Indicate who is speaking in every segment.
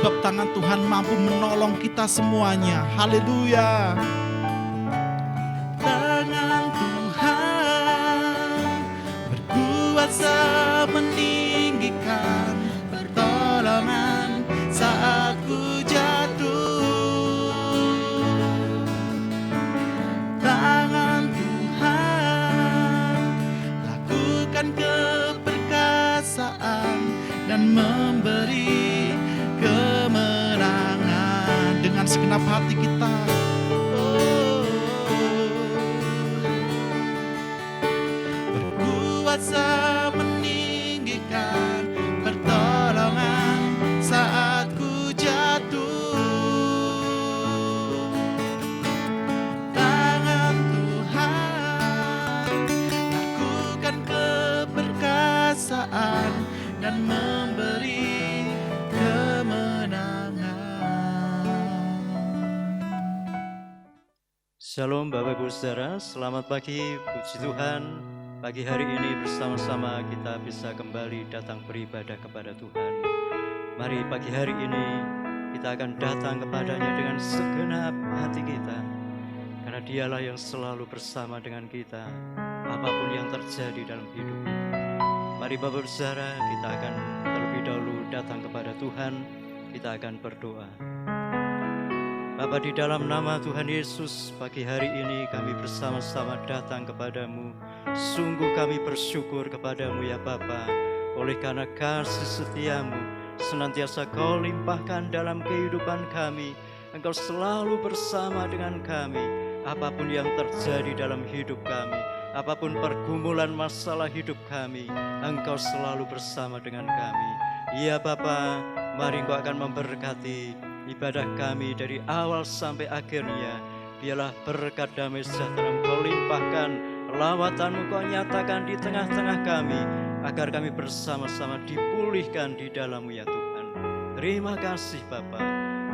Speaker 1: sebab tangan Tuhan mampu menolong kita semuanya. Haleluya. Tangan Tuhan berkuasa meninggikan, pertolongan saat ku jatuh. Tangan Tuhan lakukan keperkasaan dan memberi kemenangan dengan segenap hati kita. Berkuasa meninggikan, pertolongan saat ku jatuh. Tangan Tuhan lakukan keperkasaan dan memberi kemenangan.
Speaker 2: Shalom Bapak Ibu Saudara, selamat pagi, puji Tuhan. Pagi hari ini bersama-sama kita bisa kembali datang beribadah kepada Tuhan. Mari pagi hari ini kita akan datang kepadanya dengan segenap hati kita, karena dialah yang selalu bersama dengan kita apapun yang terjadi dalam hidup kita. Mari Bapak Ibu Saudara, kita akan terlebih dahulu datang kepada Tuhan. Kita akan berdoa. Bapa, di dalam nama Tuhan Yesus, pagi hari ini kami bersama-sama datang kepadamu. Sungguh kami bersyukur kepadamu ya Bapa, oleh karena kasih setiamu senantiasa kau limpahkan dalam kehidupan kami. Engkau selalu bersama dengan kami, apapun yang terjadi dalam hidup kami, apapun pergumulan masalah hidup kami, Engkau selalu bersama dengan kami. Ya Bapa, mari Engkau akan memberkati ibadah kami dari awal sampai akhirnya. Biarlah berkat damai sejahtera Engkau limpahkan, lawatanmu Kau nyatakan di tengah-tengah kami, agar kami bersama-sama dipulihkan di dalam-Mu ya Tuhan. Terima kasih Bapa,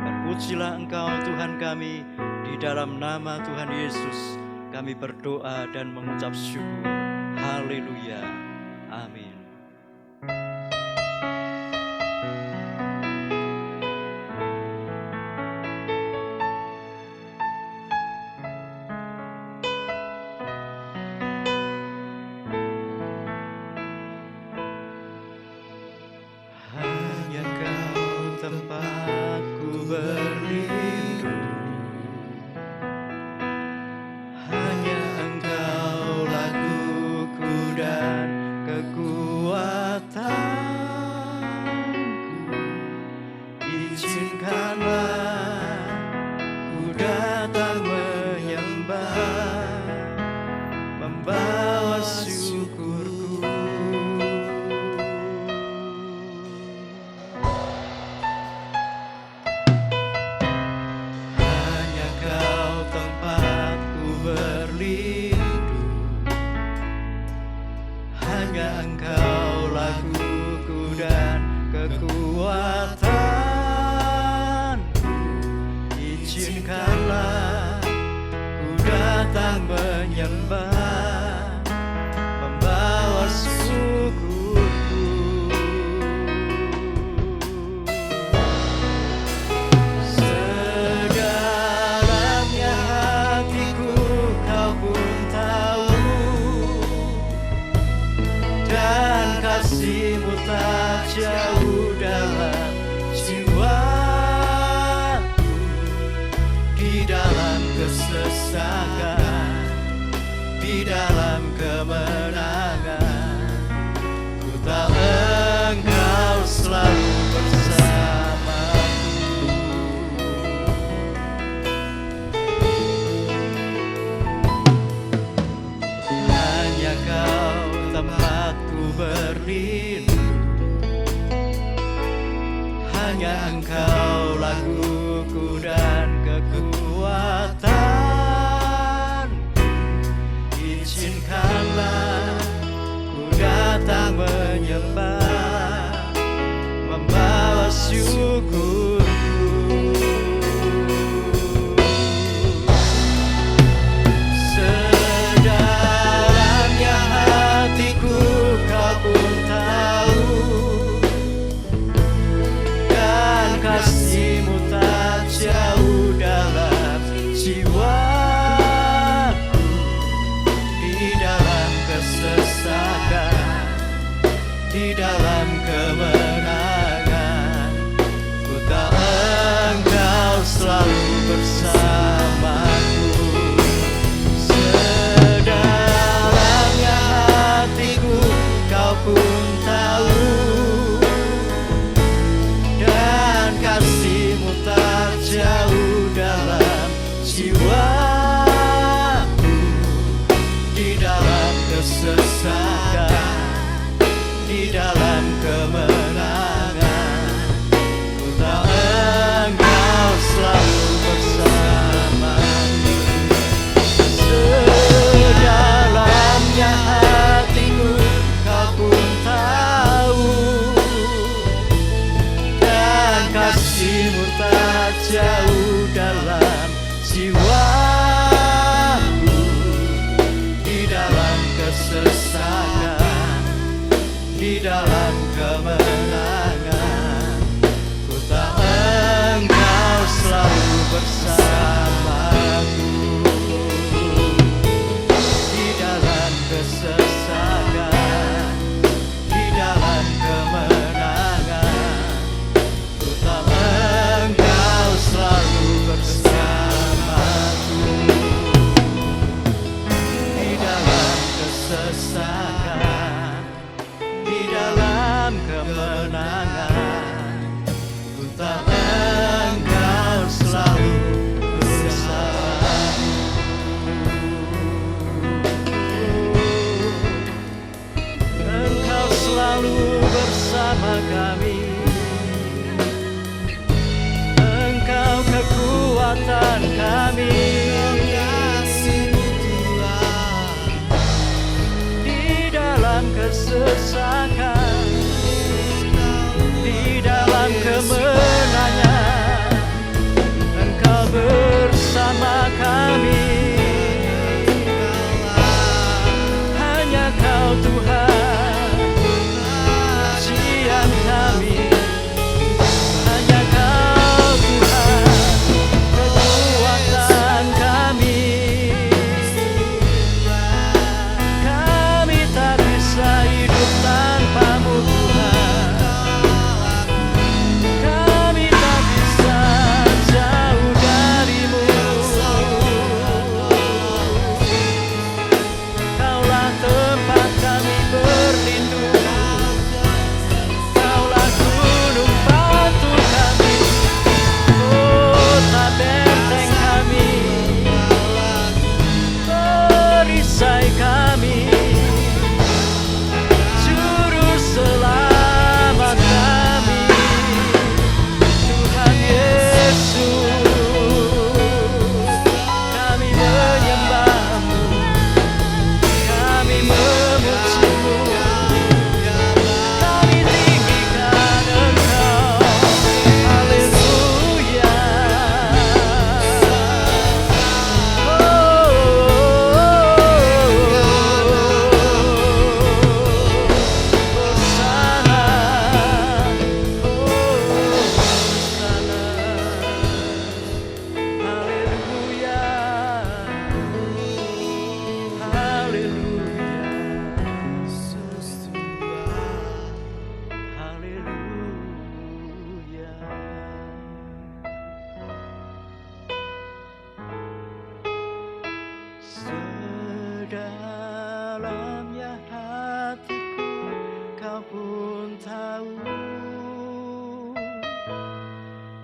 Speaker 2: dan pujilah Engkau Tuhan kami. Di dalam nama Tuhan Yesus kami berdoa dan mengucap syukur. Haleluya, amin.
Speaker 3: Kasih
Speaker 2: dalam kemenangan. Ku tahu Engkau selalu bersamaku. Sedalamnya hatiku Kau pun tahu, dan kasih-Mu tak jauh dalam jiwaku. Di dalam kesesakan, di dalam kemenangan, ku tahu Engkau selalu bersamaku. Sedalamnya hatiku Kau pun tahu, dan kasih-Mu tak jauh dalam jiwaku. Di dalam kesesakan, di dalam kemenangan, ku tahu Engkau selalu bersamaku. Di dalam kesesakan, di dalam kemenangan, ku tahu Engkau selalu bersamaku. Di dalam kesesakan, di dalam kemenangan, ku tahu Engkau selalu bersamaku. Engkau selalu bersama kami. Engkau kekuatan kami. Di dalam kesesakan, di dalam kemenangan, Engkau bersama kami. Hanya Kau Tuhan, pujian kami. Hanya Kau Tuhan, kekuatan kami. Kami tak bisa hidup tanpa-Mu Tuhan. Kami tak bisa jauh dari-Mu. Kaulah tempat kami berlindung. Kaulah gunung batu kami, kota benteng kami, perisai kami, juru selamat kami, Tuhan Yesus. Kami menyembah-Mu, kami memuji-Mu, kami tinggikan Engkau. Haleluya. Hosana, Hosana. Haleluya. Haleluya. Haleluya. Sedalamnya hatiku Kau pun tahu,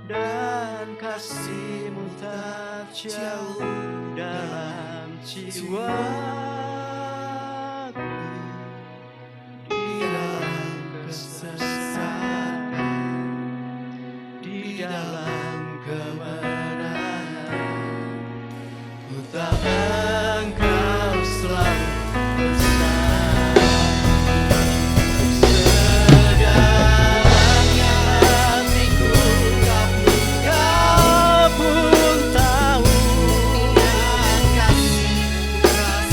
Speaker 2: dan kasih-Mu tak jauh dalam jiwaku. Di dalam kesesakan, di dalam kemenangan, ku tahu Engkau selalu bersama. Sedalamnya hatiku Kau pun tahu, dan kasih-Mu tak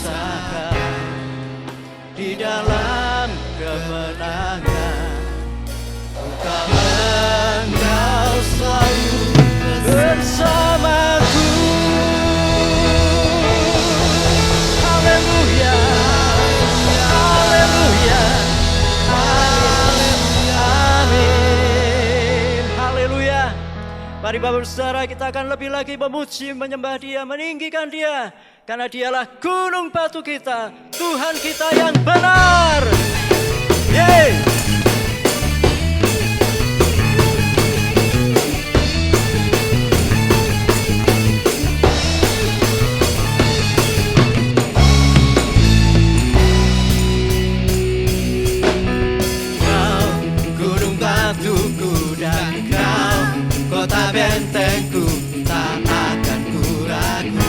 Speaker 2: rasakan di dalam kemenangan. Engkau selalu bersamaku. Haleluya, haleluya, amin, haleluya. Mari Bapak Saudara, kita akan lebih lagi memuji, menyembah Dia, meninggikan Dia, karena Dialah gunung batu kita, Tuhan kita yang benar. Yeay. Kota bentengku tak akan ku ragu,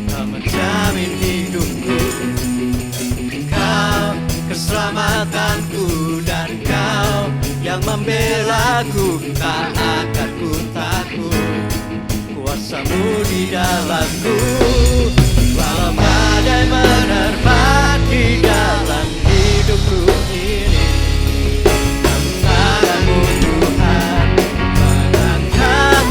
Speaker 2: Kau menjamin hidupku, Kau keselamatanku, dan Kau yang membelaku. Tak akan ku takut, kuasa-Mu di dalamku. Walau badai menerpa di dalam hidupku ini, tangan-Mu Tuhan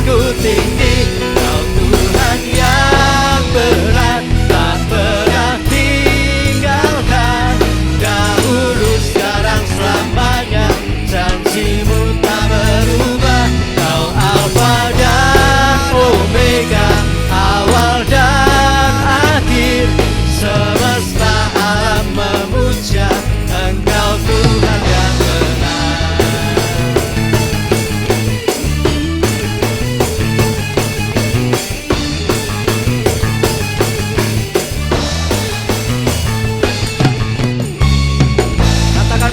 Speaker 2: ku tinggi. Kau Tuhan yang berat, tak pernah tinggalkan. Dahulu, sekarang, selamanya, janji-Mu tak berubah. Kau Alfa dan Omega, awal dan akhir. Semesta alam memuja Engkau Tuhan yang benar.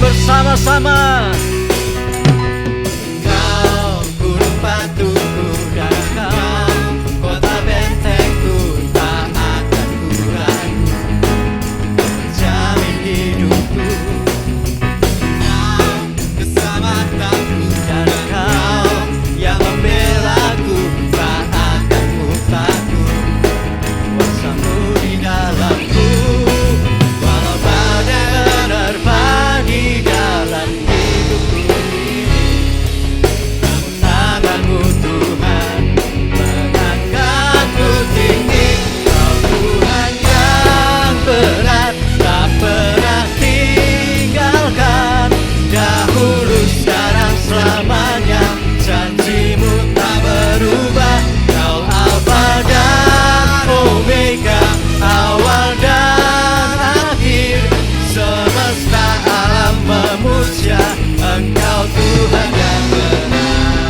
Speaker 2: Bersama-sama. Kau gunung batuku dan Kau kota bentengku, tak akan ku ragu, menjamin hidupku. Kau keselamatanku, dan Kau yang membelaku. Tak akan ku takut, kuasa-Mu di dalamku. Walau badai menerpa di dalam hidupku ini, tangan-Mu Tuhan mengangkatku tinggi. Kau Tuhan yang berat, tak pernah tinggalkan. Dahulu, sekarang, selamanya, janji-Mu tak berubah. Kau Alfa dan Omega, awal dan akhir. Semesta alam memuja Engkau Tuhan yang benar.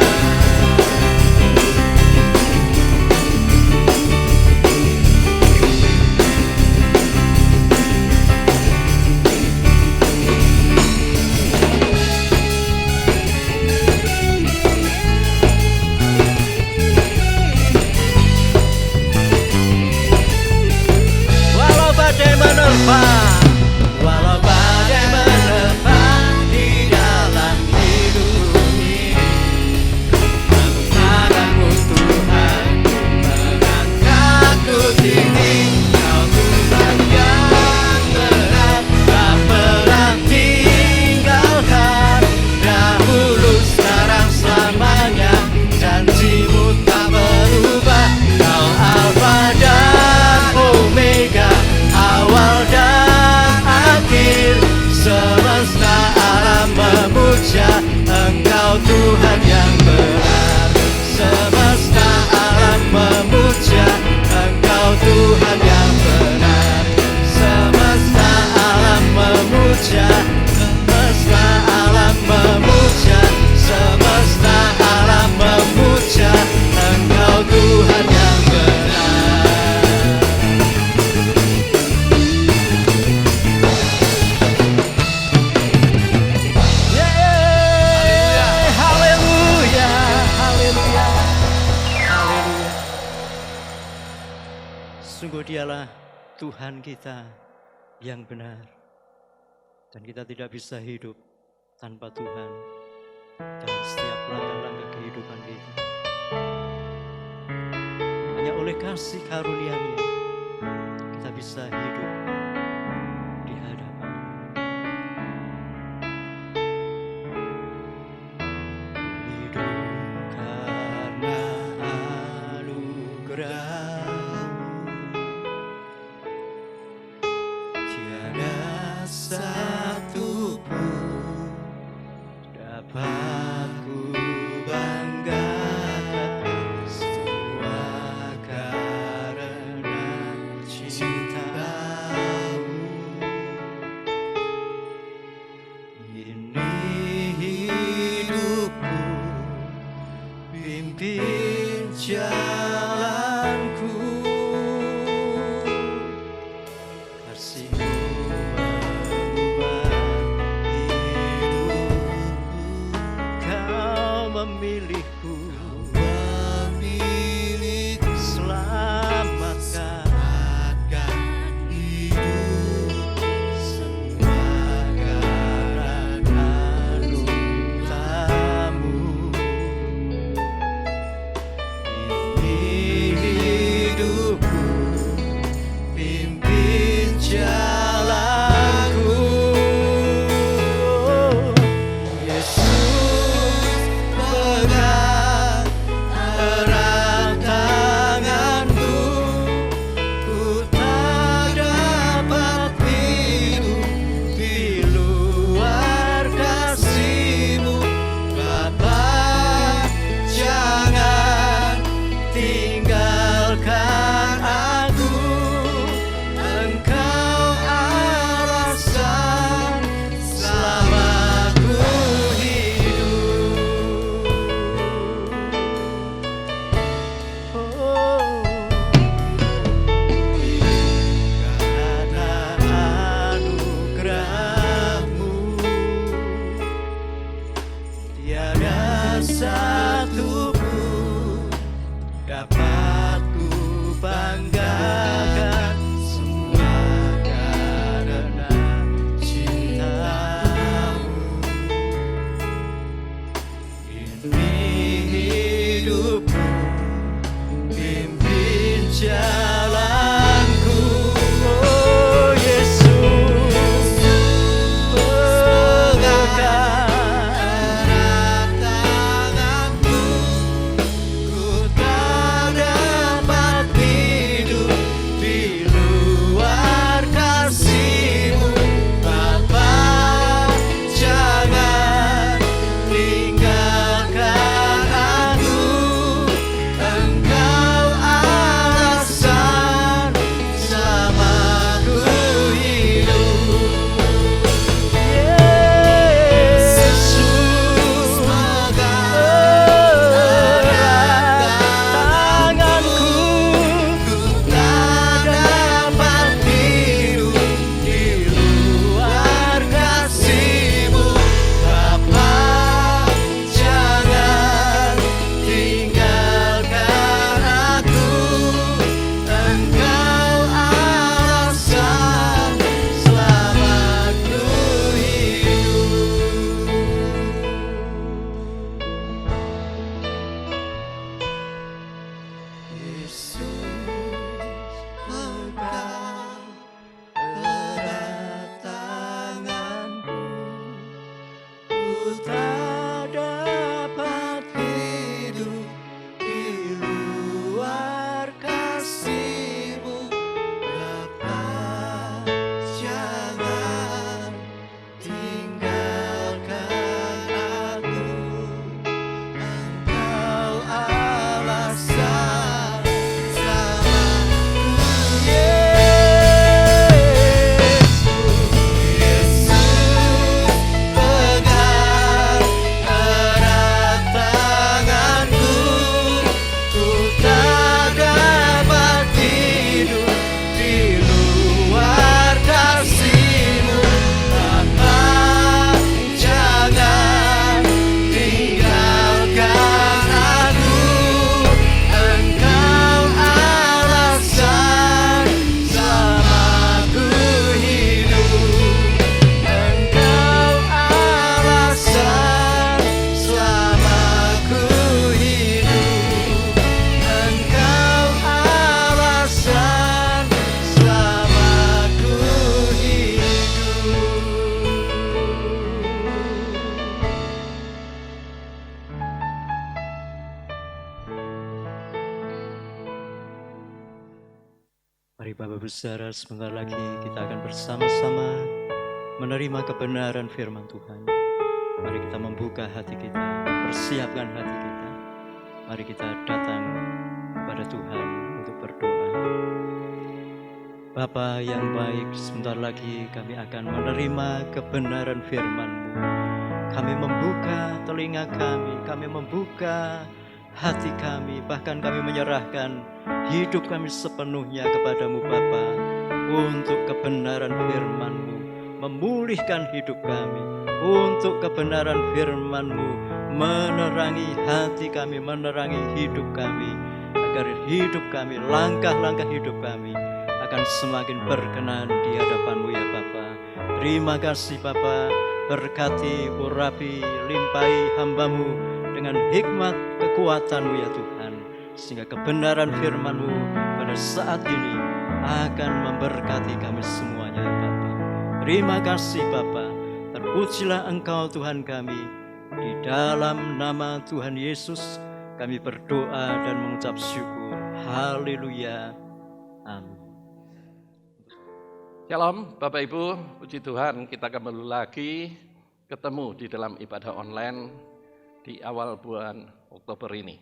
Speaker 2: Walau badai menerpa, walau badai menerpa di dalam hidupku ini, tangan-Mu Tuhan mengangkatku tinggi. Kau Tuhan yang berat, tak pernah tinggalkan. Dahulu, sekarang, selamanya, janji-Mu tak berubah. Kau Alfa dan Omega, awal dan akhir. Semesta alam memuja Engkau Tuhan yang benar. Semesta alam memuja Engkau Tuhan yang benar. Semesta alam memuja, semesta alam memuja, semesta alam memuja Engkau Tuhan yang benar. Sungguh Dialah Tuhan kita yang benar, dan kita tidak bisa hidup tanpa Tuhan dalam setiap langkah-langkah kehidupan kita. Hanya oleh kasih karunia-Nya kita bisa hidup satu pun dapat ku banggakan, semua karena cintamu. Ini hidupku, pimpin jalanku, kasih-Mu mengubah hidupku. Kau memilihku, selamatkan hidup, semua karena anugerah-Mu. Ini hidupku, pimpin jalanku. Yesus, pegang erat tanganku, ku tak dapat hidup di luar kasih-Mu. Bapa, jangan tinggalkan aku, Engkau alasan selama ku hidup. Karena anugerah-Mu, tiada satu pun dapat ku banggakan, semua karena cinta-Mu. Ini hidupku, pimpin jalanku. Oh Yesus, pegang erat tanganku, ku tak dapat hidup di luar kasih-Mu. Bapa, jangan tinggalkan aku, Engkau alasan selama ku hidup. Yesus, pegang erat tanganku, ku tak dapat hidup di luar kasih-Mu. Bapa, jangan tinggalkan aku, Engkau alasan selama ku hidup. Yesus, pegang erat tanganku, ku tak dapat hidup di luar kasih-Mu. Bapa, jangan tinggalkan aku, Engkau alasan selama ku. Yesus, pegang erat tanganku, ku tak dapat hidup di luar kasih-Mu. Bapa, jangan tinggalkan aku, Engkau alasan selama ku hidup. Engkau alasan selama ku hidup. Engkau alasan selama ku hidup. Mari Bapak Ibu Saudara, sebentar lagi kita akan bersama-sama menerima kebenaran firman Tuhan. Mari kita membuka hati kita, persiapkan hati kita. Mari kita datang kepada Tuhan untuk berdoa. Bapa yang baik, sebentar lagi kami akan menerima kebenaran firman-Mu. Kami membuka telinga kami membuka hati kami, bahkan kami menyerahkan hidup kami sepenuhnya kepadamu Bapa, untuk kebenaran firman-Mu, memulihkan hidup kami, untuk kebenaran firman-Mu, menerangi hati kami, menerangi hidup kami, agar hidup kami, langkah-langkah hidup kami akan semakin berkenan di hadapan-Mu ya Bapa. Terima kasih Bapa, berkati, urapi, limpahi hamba-Mu dengan hikmat kekuatan-Mu ya Tuhan, sehingga kebenaran firman-Mu pada saat ini akan memberkati kami semuanya ya Bapa. Terima kasih Bapa, terpujilah Engkau Tuhan kami. Di dalam nama Tuhan Yesus kami berdoa dan mengucap syukur. Haleluya. Amin.
Speaker 3: Shalom Bapak Ibu, puji Tuhan, kita kembali lagi ketemu di dalam ibadah online di awal bulan Oktober ini.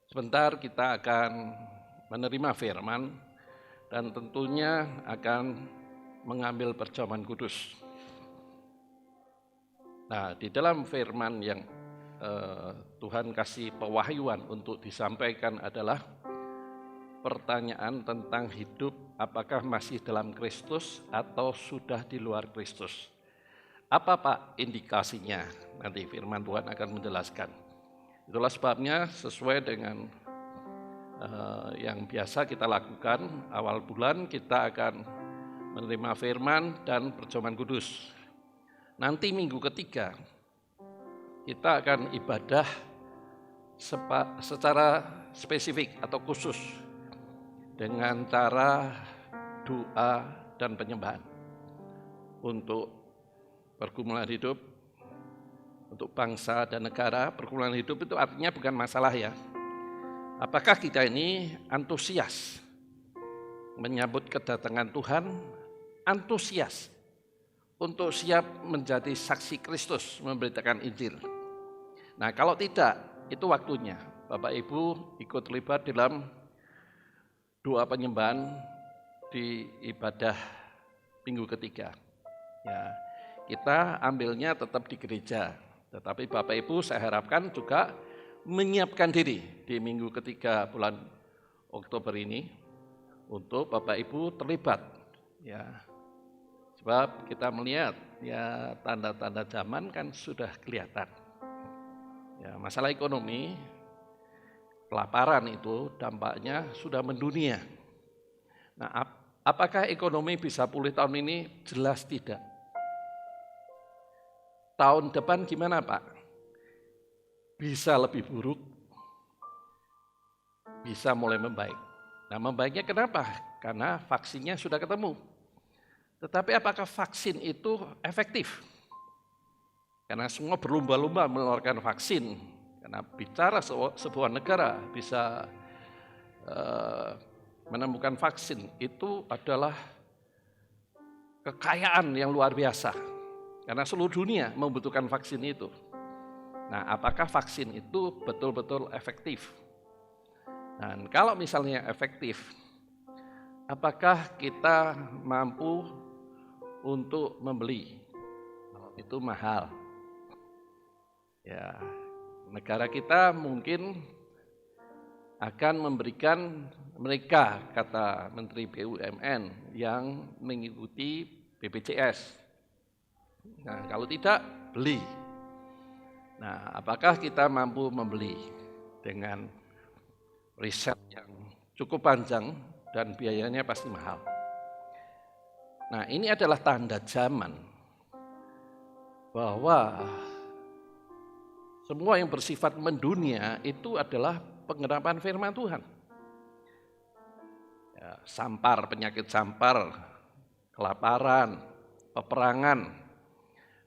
Speaker 3: Sebentar kita akan menerima firman dan tentunya akan mengambil perjamuan kudus. Nah, di dalam firman yang Tuhan kasih pewahyuan untuk disampaikan adalah pertanyaan tentang hidup, apakah masih dalam Kristus atau sudah di luar Kristus. Apa Pak indikasinya? Nanti firman Tuhan akan menjelaskan. Itulah sebabnya sesuai dengan yang biasa kita lakukan, awal bulan kita akan menerima firman dan perjamuan kudus. Nanti minggu ketiga kita akan ibadah secara spesifik atau khusus dengan cara doa dan penyembahan untuk pergumulan hidup, untuk bangsa dan negara. Pergumulan hidup itu artinya bukan masalah ya. Apakah kita ini antusias menyambut kedatangan Tuhan, antusias untuk siap menjadi saksi Kristus memberitakan Injil. Nah, kalau tidak, itu waktunya Bapak Ibu ikut terlibat dalam doa penyembahan di ibadah minggu ketiga. Ya, kita ambilnya tetap di gereja, tetapi Bapak Ibu saya harapkan juga menyiapkan diri di minggu ketiga bulan Oktober ini untuk Bapak Ibu terlibat. Ya, sebab kita melihat ya tanda-tanda zaman kan sudah kelihatan. Ya, masalah ekonomi, kelaparan itu dampaknya sudah mendunia. Nah, apakah ekonomi bisa pulih tahun ini? Jelas tidak. Tahun depan gimana Pak? Bisa lebih buruk, bisa mulai membaik. Nah, membaiknya kenapa? Karena vaksinnya sudah ketemu. Tetapi apakah vaksin itu efektif? Karena semua berlomba-lomba mengeluarkan vaksin. Karena bicara sebuah negara bisa menemukan vaksin itu adalah kekayaan yang luar biasa. Karena seluruh dunia membutuhkan vaksin itu. Nah, apakah vaksin itu betul-betul efektif? Dan kalau misalnya efektif, apakah kita mampu untuk membeli? Itu mahal. Ya, negara kita mungkin akan memberikan mereka, kata Menteri BUMN, yang mengikuti BPJS. Nah, kalau tidak, beli. Nah, apakah kita mampu membeli dengan riset yang cukup panjang dan biayanya pasti mahal. Nah, ini adalah tanda zaman bahwa semua yang bersifat mendunia itu adalah pengharapan firman Tuhan. Ya, sampar, penyakit sampar, kelaparan, peperangan,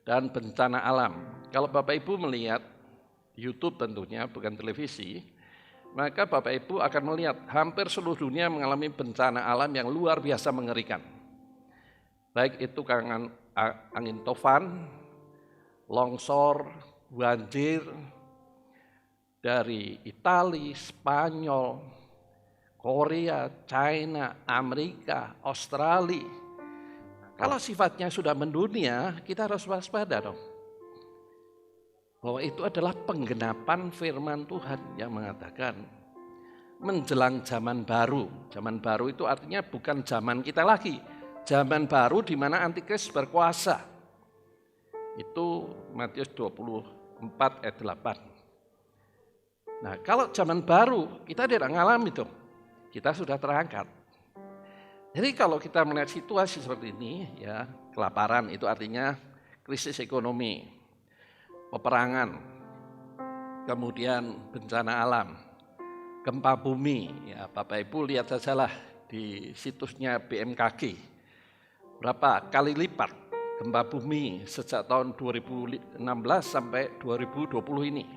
Speaker 3: dan bencana alam. Kalau Bapak Ibu melihat YouTube tentunya, bukan televisi, maka Bapak Ibu akan melihat hampir seluruh dunia mengalami bencana alam yang luar biasa mengerikan. Baik itu angin tofan, longsor, banjir dari Italia, Spanyol, Korea, China, Amerika, Australia. Kalau sifatnya sudah mendunia, kita harus waspada dong. Bahwa itu adalah penggenapan firman Tuhan yang mengatakan menjelang zaman baru. Zaman baru itu artinya bukan zaman kita lagi. Zaman baru di mana Antikris berkuasa. Itu Matius 24 ayat 8. Nah, kalau zaman baru kita tidak mengalami itu. Kita sudah terangkat. Jadi kalau kita melihat situasi seperti ini, ya, kelaparan itu artinya krisis ekonomi, peperangan, kemudian bencana alam, gempa bumi. Ya, Bapak Ibu lihat sajalah di situsnya BMKG, berapa kali lipat gempa bumi sejak tahun 2016 sampai 2020 ini,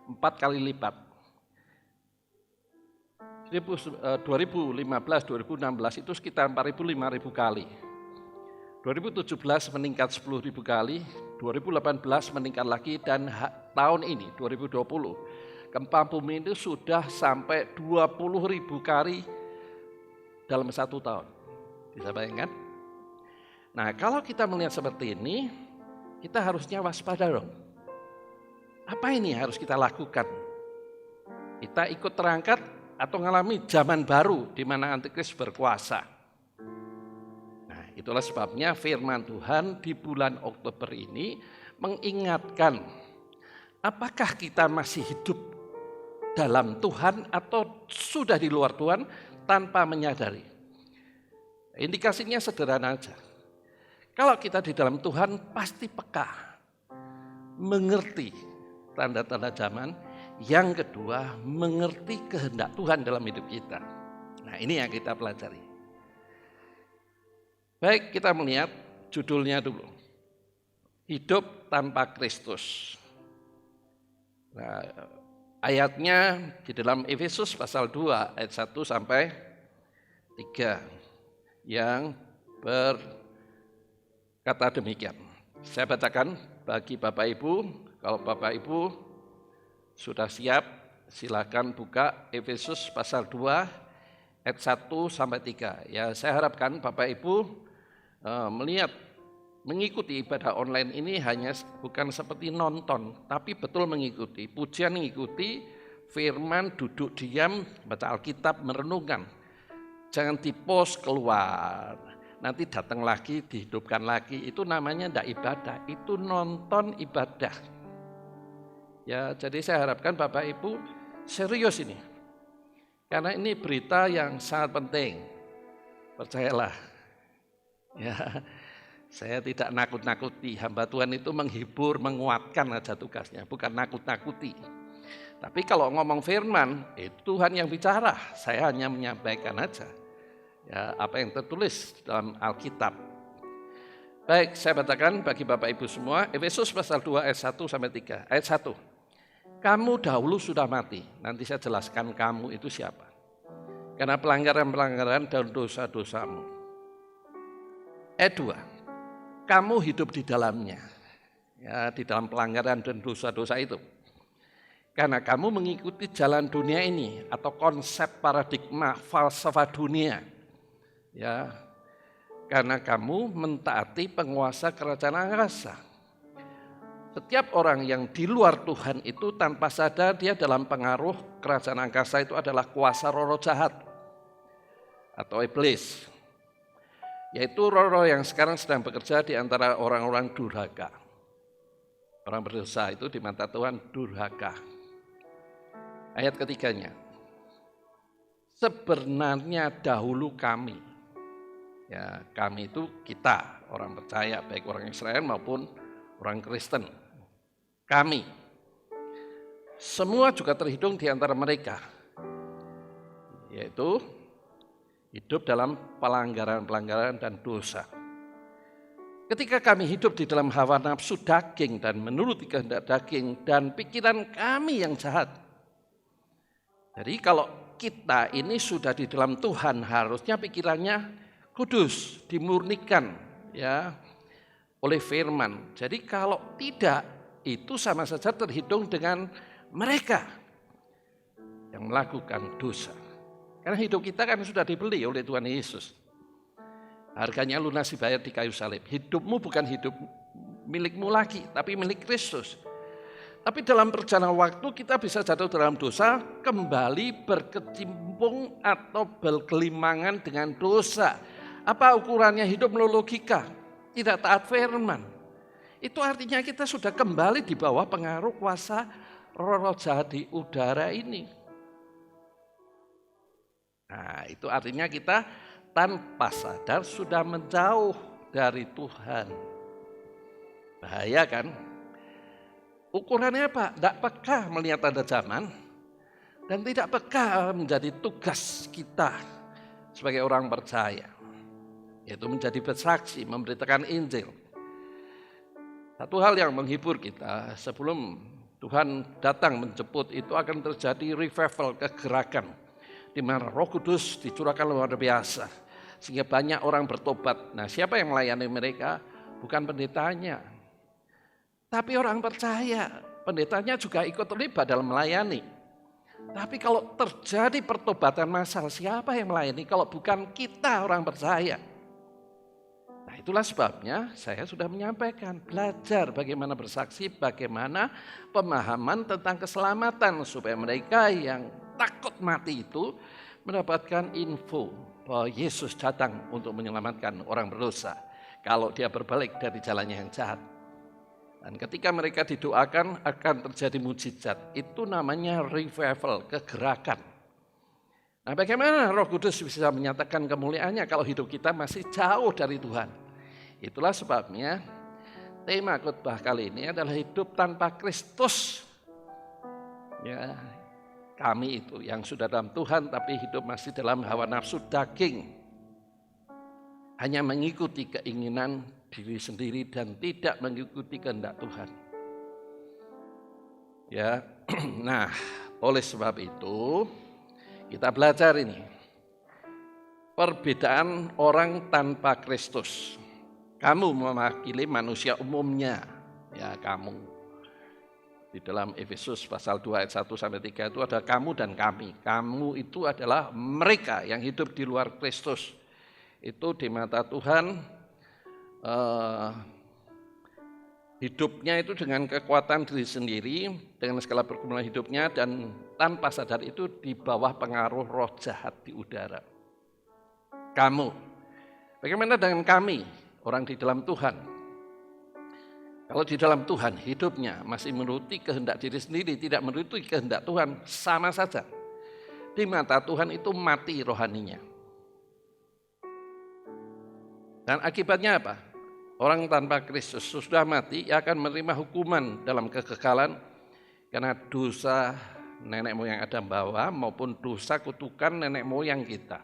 Speaker 3: 4 kali lipat. 2015-2016 itu sekitar 4.000-5.000 kali. 2017 meningkat 10.000 kali, 2018 meningkat lagi, dan tahun ini 2020 gempa bumi itu sudah sampai 20.000 kali dalam 1 tahun. Bisa bayangkan? Nah, kalau kita melihat seperti ini, kita harusnya waspada dong. Apa ini harus kita lakukan? Kita ikut terangkat atau mengalami zaman baru di mana Antikris berkuasa. Nah, itulah sebabnya firman Tuhan di bulan Oktober ini mengingatkan, apakah kita masih hidup dalam Tuhan atau sudah di luar Tuhan tanpa menyadari. Indikasinya sederhana aja. Kalau kita di dalam Tuhan pasti peka, mengerti tanda-tanda zaman. Yang kedua, mengerti kehendak Tuhan dalam hidup kita. Nah, ini yang kita pelajari. Baik, kita melihat judulnya dulu. Hidup tanpa Kristus. Nah, ayatnya di dalam Efesus pasal 2 ayat 1 sampai 3 yang berkata demikian. Saya bacakan bagi Bapak Ibu. Kalau Bapak Ibu sudah siap, silakan buka Efesus pasal 2 ayat 1 sampai 3. Ya, saya harapkan Bapak Ibu melihat, mengikuti ibadah online ini hanya bukan seperti nonton, tapi betul mengikuti. Pujian mengikuti, firman duduk diam, baca Alkitab, merenungkan. Jangan di-post keluar, nanti datang lagi, dihidupkan lagi. Itu namanya tidak ibadah, itu nonton ibadah. Ya, jadi saya harapkan Bapak Ibu serius ini. Karena ini berita yang sangat penting. Percayalah. Ya, saya tidak nakut-nakuti. Hamba Tuhan itu menghibur, menguatkan aja tugasnya, bukan nakut-nakuti. Tapi kalau ngomong firman, itu Tuhan yang bicara. Saya hanya menyampaikan aja. Ya, apa yang tertulis dalam Alkitab. Baik, saya bacakan bagi Bapak Ibu semua. Efesus pasal 2 ayat 1 sampai 3. Ayat 1. Kamu dahulu sudah mati. Nanti saya jelaskan kamu itu siapa. Karena pelanggaran-pelanggaran dan dosa-dosamu. Ayat 2. Kamu hidup di dalamnya. Ya, di dalam pelanggaran dan dosa-dosa itu. Karena kamu mengikuti jalan dunia ini atau konsep paradigma falsafah dunia. Ya. Karena kamu mentaati penguasa kerajaan angkasa. Setiap orang yang di luar Tuhan itu tanpa sadar dia dalam pengaruh kerajaan angkasa itu adalah kuasa roh jahat atau iblis. Yaitu roh-roh yang sekarang sedang bekerja di antara orang-orang durhaka. Orang berdosa itu di mata Tuhan durhaka. Ayat ketiganya. Sebenarnya dahulu kami. Ya, kami itu kita, orang percaya, baik orang Israel maupun orang Kristen. Kami, semua juga terhitung di antara mereka, yaitu hidup dalam pelanggaran-pelanggaran dan dosa. Ketika kami hidup di dalam hawa nafsu daging dan menuruti kehendak daging dan pikiran kami yang jahat. Jadi kalau kita ini sudah di dalam Tuhan, harusnya pikirannya kudus, dimurnikan, ya, oleh firman. Jadi kalau tidak, itu sama saja terhitung dengan mereka yang melakukan dosa. Karena hidup kita kan sudah dibeli oleh Tuhan Yesus. Harganya lunas dibayar di kayu salib. Hidupmu bukan hidup milikmu lagi, tapi milik Kristus. Tapi dalam perjalanan waktu kita bisa jatuh dalam dosa, kembali berkecimpung atau bergelimangan dengan dosa. Apa ukurannya hidup menurut logika? Tidak taat firman. Itu artinya kita sudah kembali di bawah pengaruh kuasa roh jahat di udara ini. Nah, itu artinya kita tanpa sadar sudah menjauh dari Tuhan. Bahaya kan? Ukurannya apa? Tidak peka melihat tanda zaman dan tidak peka menjadi tugas kita sebagai orang percaya, yaitu menjadi bersaksi, memberitakan Injil. Satu hal yang menghibur kita, sebelum Tuhan datang menjemput, itu akan terjadi revival, kegerakan, di mana Roh Kudus dicurahkan luar biasa, sehingga banyak orang bertobat. Nah, siapa yang melayani mereka? Bukan pendetanya, tapi orang percaya. Pendetanya juga ikut terlibat dalam melayani. Tapi kalau terjadi pertobatan massal, siapa yang melayani kalau bukan kita orang percaya? Nah, itulah sebabnya saya sudah menyampaikan, belajar bagaimana bersaksi, bagaimana pemahaman tentang keselamatan, supaya mereka yang takut mati itu mendapatkan info bahwa Yesus datang untuk menyelamatkan orang berdosa kalau dia berbalik dari jalannya yang jahat. Dan ketika mereka didoakan akan terjadi mujizat. Itu namanya revival, kegerakan. Nah, bagaimana Roh Kudus bisa menyatakan kemuliaannya kalau hidup kita masih jauh dari Tuhan? Itulah sebabnya tema khotbah kali ini adalah hidup tanpa Kristus. Ya, kami itu yang sudah dalam Tuhan tapi hidup masih dalam hawa nafsu daging. Hanya mengikuti keinginan diri sendiri dan tidak mengikuti kehendak Tuhan. Ya, nah, oleh sebab itu kita belajar ini perbedaan orang tanpa Kristus. Kamu mewakili manusia umumnya, ya kamu. Di dalam Efesus pasal 2 ayat 1 sampai 3 itu ada kamu dan kami. Kamu itu adalah mereka yang hidup di luar Kristus. Itu di mata Tuhan hidupnya itu dengan kekuatan diri sendiri, dengan segala pergumulan hidupnya, dan tanpa sadar itu di bawah pengaruh roh jahat di udara. Kamu, bagaimana dengan kami, orang di dalam Tuhan? Kalau di dalam Tuhan hidupnya masih menuruti kehendak diri sendiri, tidak menuruti kehendak Tuhan, sama saja. Di mata Tuhan itu mati rohaninya. Dan akibatnya apa? Orang tanpa Kristus sudah mati akan menerima hukuman dalam kekekalan karena dosa nenek moyang Adam bawa maupun dosa kutukan nenek moyang kita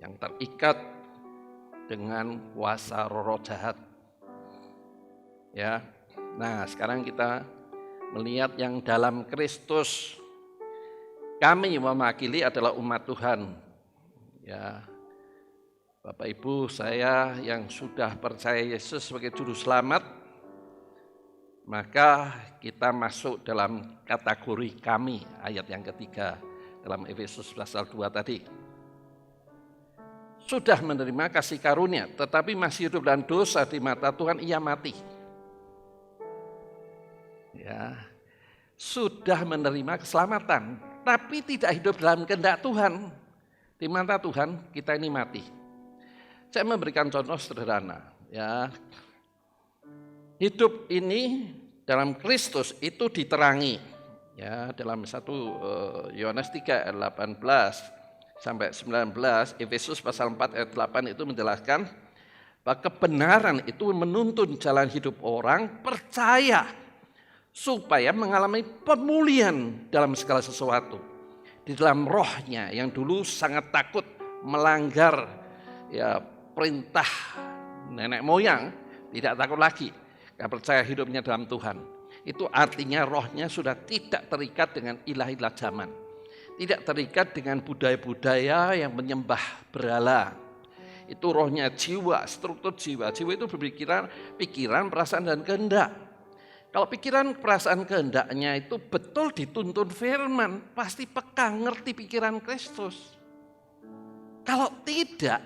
Speaker 3: yang terikat dengan kuasa roh jahat. Ya. Nah, sekarang kita melihat yang dalam Kristus. Kami mewakili adalah umat Tuhan. Ya. Bapak Ibu, saya yang sudah percaya Yesus sebagai juru selamat, maka kita masuk dalam kategori kami, ayat yang ketiga dalam Efesus pasal 2 tadi. Sudah menerima kasih karunia, tetapi masih hidup dalam dosa di mata Tuhan, ia mati. Ya, sudah menerima keselamatan, tapi tidak hidup dalam kehendak Tuhan. Di mata Tuhan kita ini mati. Saya memberikan contoh sederhana, ya. Hidup ini dalam Kristus itu diterangi, ya, dalam 1 Yohanes 3 ayat 18 sampai 19, Efesus pasal 4 ayat 8 itu menjelaskan bahwa kebenaran itu menuntun jalan hidup orang percaya supaya mengalami pemulihan dalam segala sesuatu. Di dalam rohnya yang dulu sangat takut melanggar, ya, perintah nenek moyang, tidak takut lagi, karena percaya hidupnya dalam Tuhan. Itu artinya rohnya sudah tidak terikat dengan ilah-ilah zaman, tidak terikat dengan budaya-budaya yang menyembah berhala. Itu rohnya jiwa, struktur jiwa. Jiwa itu berpikiran, pikiran, perasaan, dan kehendak. Kalau pikiran, perasaan, kehendaknya itu betul dituntun firman, pasti peka, ngerti pikiran Kristus. Kalau tidak,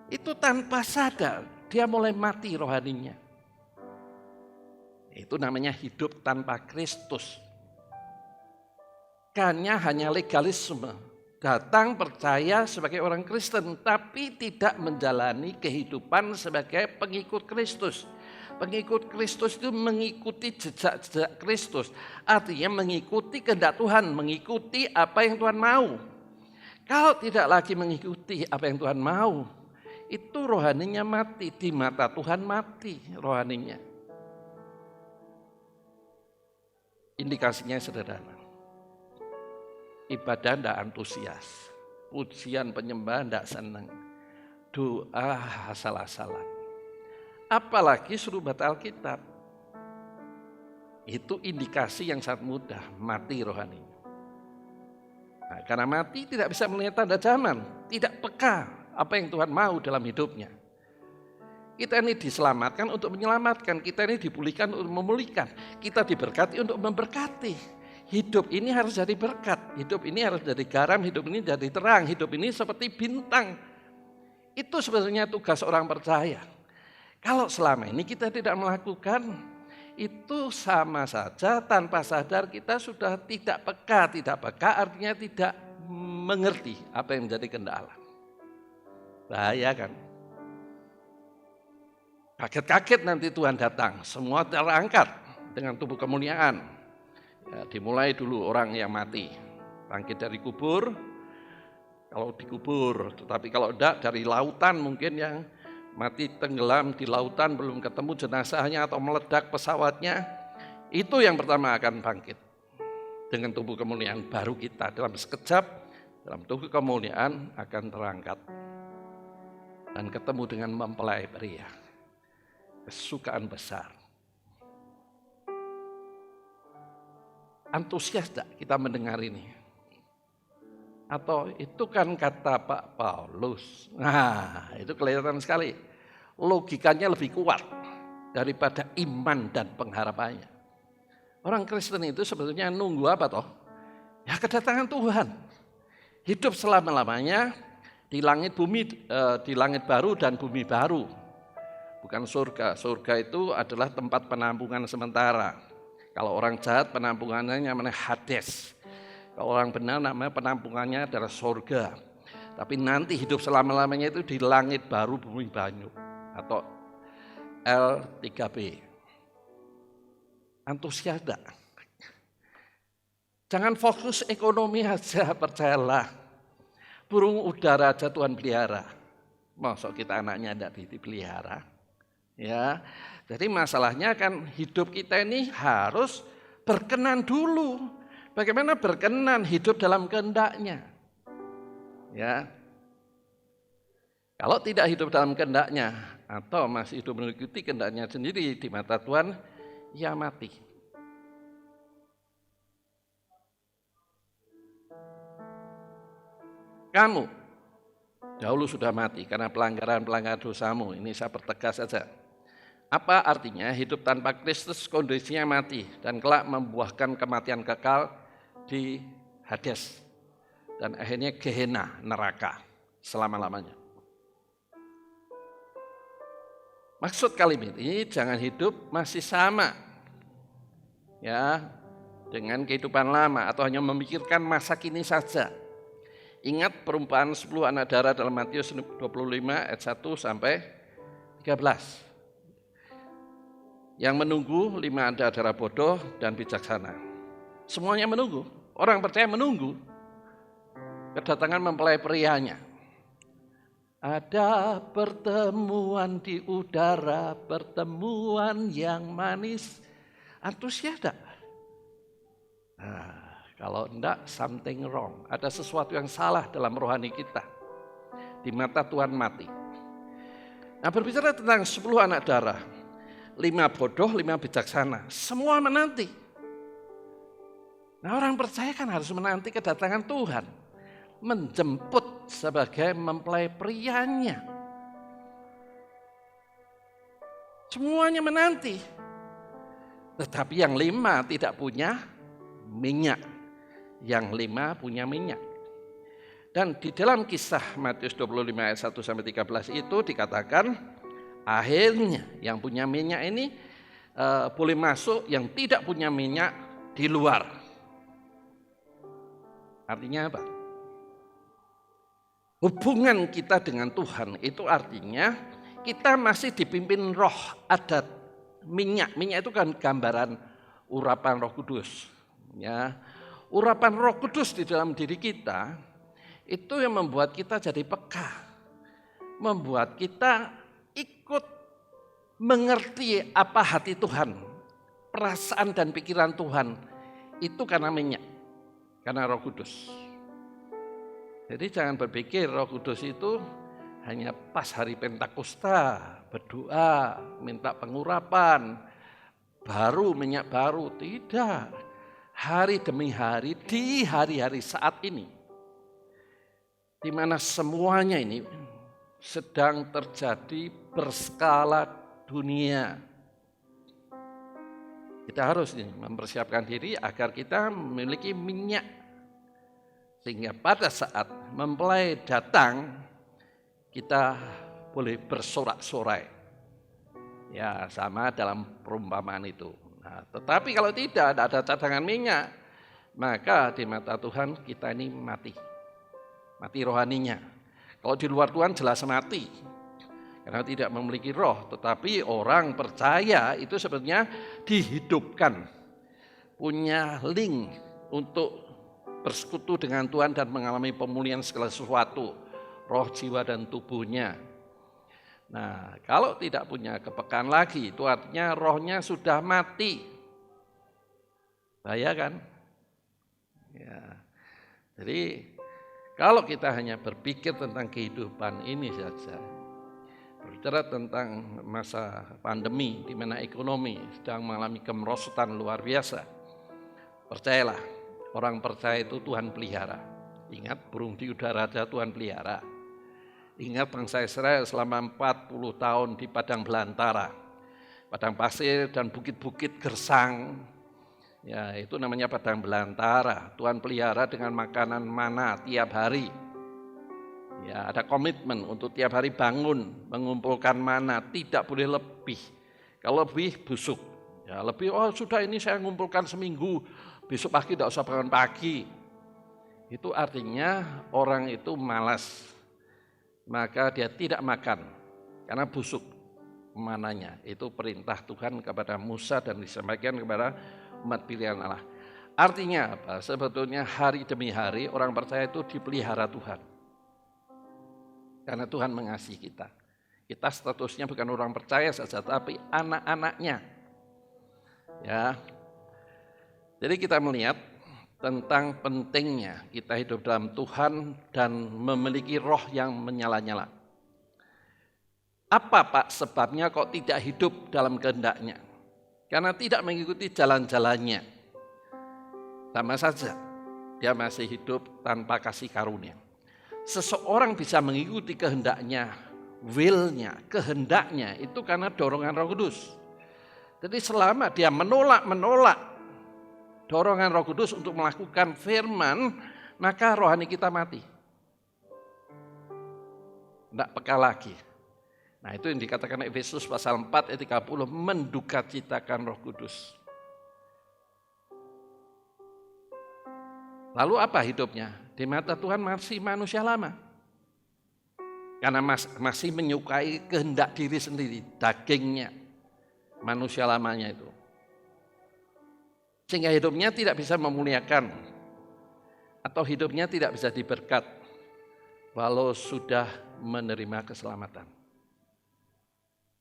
Speaker 3: itu tanpa sadar, dia mulai mati rohaninya. Itu namanya hidup tanpa Kristus. Hanya legalisme. Datang percaya sebagai orang Kristen, tapi tidak menjalani kehidupan sebagai pengikut Kristus. Pengikut Kristus itu mengikuti jejak-jejak Kristus. Artinya mengikuti kehendak Tuhan, mengikuti apa yang Tuhan mau. Kalau tidak lagi mengikuti apa yang Tuhan mau, itu rohaninya mati. Di mata Tuhan mati rohaninya. Indikasinya sederhana. Ibadah tidak antusias. Pujian penyembahan tidak senang. Doa asal-asalan. Apalagi suruh batal Alkitab. Itu indikasi yang sangat mudah, mati rohani. Nah, karena mati tidak bisa melihat tanda zaman, tidak peka apa yang Tuhan mau dalam hidupnya. Kita ini diselamatkan untuk menyelamatkan, kita ini dipulihkan untuk memulihkan, kita diberkati untuk memberkati. Hidup ini harus jadi berkat, hidup ini harus jadi garam, hidup ini jadi terang, hidup ini seperti bintang. Itu sebenarnya tugas orang percaya. Kalau selama ini kita tidak melakukan, itu sama saja tanpa sadar kita sudah tidak peka. Tidak peka artinya tidak mengerti apa yang menjadi kehendak Allah. Bahaya kan? Kaget-kaget nanti Tuhan datang, semua terangkat dengan tubuh kemuliaan. Ya, dimulai dulu orang yang mati, bangkit dari kubur, kalau dikubur, tetapi kalau tidak dari lautan mungkin yang mati tenggelam di lautan belum ketemu jenazahnya atau meledak pesawatnya, itu yang pertama akan bangkit dengan tubuh kemuliaan baru kita dalam sekejap dalam tubuh kemuliaan akan terangkat dan ketemu dengan mempelai pria, kesukaan besar. Antusias tidak kita mendengar ini? Atau itu kan kata Pak Paulus. Nah, itu kelihatan sekali. Logikanya lebih kuat daripada iman dan pengharapannya. Orang Kristen itu sebetulnya nunggu apa toh? Ya kedatangan Tuhan. Hidup selama-lamanya di langit bumi, di langit baru dan bumi baru. Bukan surga. Surga itu adalah tempat penampungan sementara. Kalau orang jahat penampungannya namanya Hades. Kalau orang benar namanya penampungannya adalah surga. Tapi nanti hidup selama-lamanya itu di langit baru bumi baru atau L3B. Antusias enggak? Jangan fokus ekonomi aja, percayalah. Burung udara aja Tuhan pelihara. Masuk kita anaknya enggak dipelihara. Ya. Jadi masalahnya kan hidup kita ini harus berkenan dulu. Bagaimana berkenan hidup dalam kehendaknya? Ya. Kalau tidak hidup dalam kehendaknya atau masih hidup mengikuti kehendaknya sendiri di mata Tuhan, ya mati. Kamu dahulu sudah mati karena pelanggaran dosamu. Ini saya pertegas saja. Apa artinya hidup tanpa Kristus kondisinya mati dan kelak membuahkan kematian kekal di Hades dan akhirnya Gehenna, neraka selama-lamanya. Maksud kalimat ini jangan hidup masih sama ya dengan kehidupan lama atau hanya memikirkan masa kini saja. Ingat perumpamaan 10 anak darah dalam Matius 25 ayat 1 sampai 13. Yang menunggu 5 anak darah bodoh dan bijaksana. Semuanya menunggu, orang percaya menunggu kedatangan mempelai prianya. Ada pertemuan di udara, pertemuan yang manis. Antusias enggak? Nah, kalau enggak, something wrong. Ada sesuatu yang salah dalam rohani kita. Di mata Tuhan mati. Nah, berbicara tentang 10 anak darah, 5 bodoh, 5 bijaksana. Semua menanti. Nah, orang percaya kan harus menanti kedatangan Tuhan. menjemput sebagai mempelai prianya. Semuanya menanti. Tetapi yang 5 tidak punya minyak. Yang 5 punya minyak. Dan di dalam kisah Matius 25 ayat 1 sampai 13 itu dikatakan akhirnya yang punya minyak ini boleh masuk, yang tidak punya minyak di luar. Artinya apa? Hubungan kita dengan Tuhan itu artinya kita masih dipimpin roh, ada minyak. Minyak itu kan gambaran urapan Roh Kudus. Ya, urapan Roh Kudus di dalam diri kita itu yang membuat kita jadi peka, membuat kita ikut mengerti apa hati Tuhan, perasaan dan pikiran Tuhan. Itu karena minyak, karena Roh Kudus. Jadi jangan berpikir Roh Kudus itu hanya pas hari Pentakosta, berdoa, minta pengurapan, baru minyak baru. Tidak. Hari demi hari, di hari-hari saat ini, di mana semuanya ini sedang terjadi berskala dunia. Kita harus mempersiapkan diri agar kita memiliki minyak. Sehingga pada saat mempelai datang, kita boleh bersorak-sorai. Ya, sama dalam perumpamaan itu. Nah, tetapi kalau tidak ada cadangan minyak, maka di mata Tuhan kita ini mati. Mati rohaninya. Kalau di luar Tuhan jelas mati. Karena tidak memiliki roh. Tetapi orang percaya itu sebenarnya dihidupkan. Punya link untuk bersekutu dengan Tuhan dan mengalami pemulihan segala sesuatu. Roh, jiwa, dan tubuhnya. Nah, kalau tidak punya kepekaan lagi, itu artinya rohnya sudah mati. Bahaya kan? Ya. Jadi, kalau kita hanya berpikir tentang kehidupan ini saja, berbicara tentang masa pandemi, di mana ekonomi sedang mengalami kemerosotan luar biasa, percayalah, orang percaya itu Tuhan pelihara. Ingat, burung di udara aja Tuhan pelihara. Ingat bangsa Israel selama 40 tahun di padang belantara, padang pasir dan bukit-bukit gersang. Ya, itu namanya padang belantara. Tuhan pelihara dengan makanan mana tiap hari. Ya, ada komitmen untuk tiap hari bangun, mengumpulkan mana, tidak boleh lebih. Kalau lebih busuk. Ya, lebih, oh sudah ini saya ngumpulkan seminggu, besok pagi tidak usah bangun pagi. Itu artinya orang itu malas. Maka dia tidak makan karena busuk mananya. Itu perintah Tuhan kepada Musa dan disampaikan kepada umat pilihan Allah. Artinya apa? Sebetulnya hari demi hari orang percaya itu dipelihara Tuhan. Karena Tuhan mengasihi kita. Kita statusnya bukan orang percaya saja, tapi anak-anaknya. Ya. Jadi kita melihat tentang pentingnya kita hidup dalam Tuhan dan memiliki roh yang menyala-nyala. Apa Pak sebabnya kok tidak hidup dalam kehendaknya? Karena tidak mengikuti jalan-jalannya. Sama saja, dia masih hidup tanpa kasih karunia. Seseorang bisa mengikuti kehendaknya, will-nya, kehendaknya, itu karena dorongan Roh Kudus. Jadi selama dia menolak dorongan Roh Kudus untuk melakukan firman, maka rohani kita mati. Tidak peka lagi. Nah, itu yang dikatakan Efesus pasal 4 ayat 30, mendukacitakan Roh Kudus. Lalu apa hidupnya? Di mata Tuhan masih manusia lama. Karena masih menyukai kehendak diri sendiri, dagingnya, manusia lamanya itu. Sehingga hidupnya tidak bisa memuliakan atau hidupnya tidak bisa diberkat walau sudah menerima keselamatan.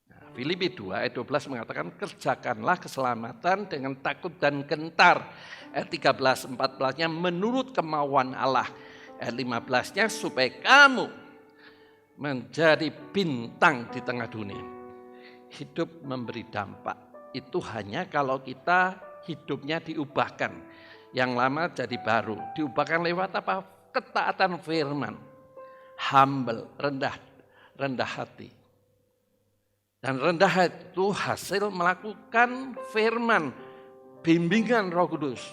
Speaker 3: Nah, Filipi 2 ayat 12 mengatakan kerjakanlah keselamatan dengan takut dan gentar. Ayat 13-14-nya menurut kemauan Allah. Ayat 15-nya supaya kamu menjadi bintang di tengah dunia. Hidup memberi dampak. Itu hanya kalau kita hidupnya diubahkan. Yang lama jadi baru. Diubahkan lewat apa? ketaatan firman, humble, rendah hati. Dan rendah hati itu hasil melakukan firman, bimbingan Roh Kudus.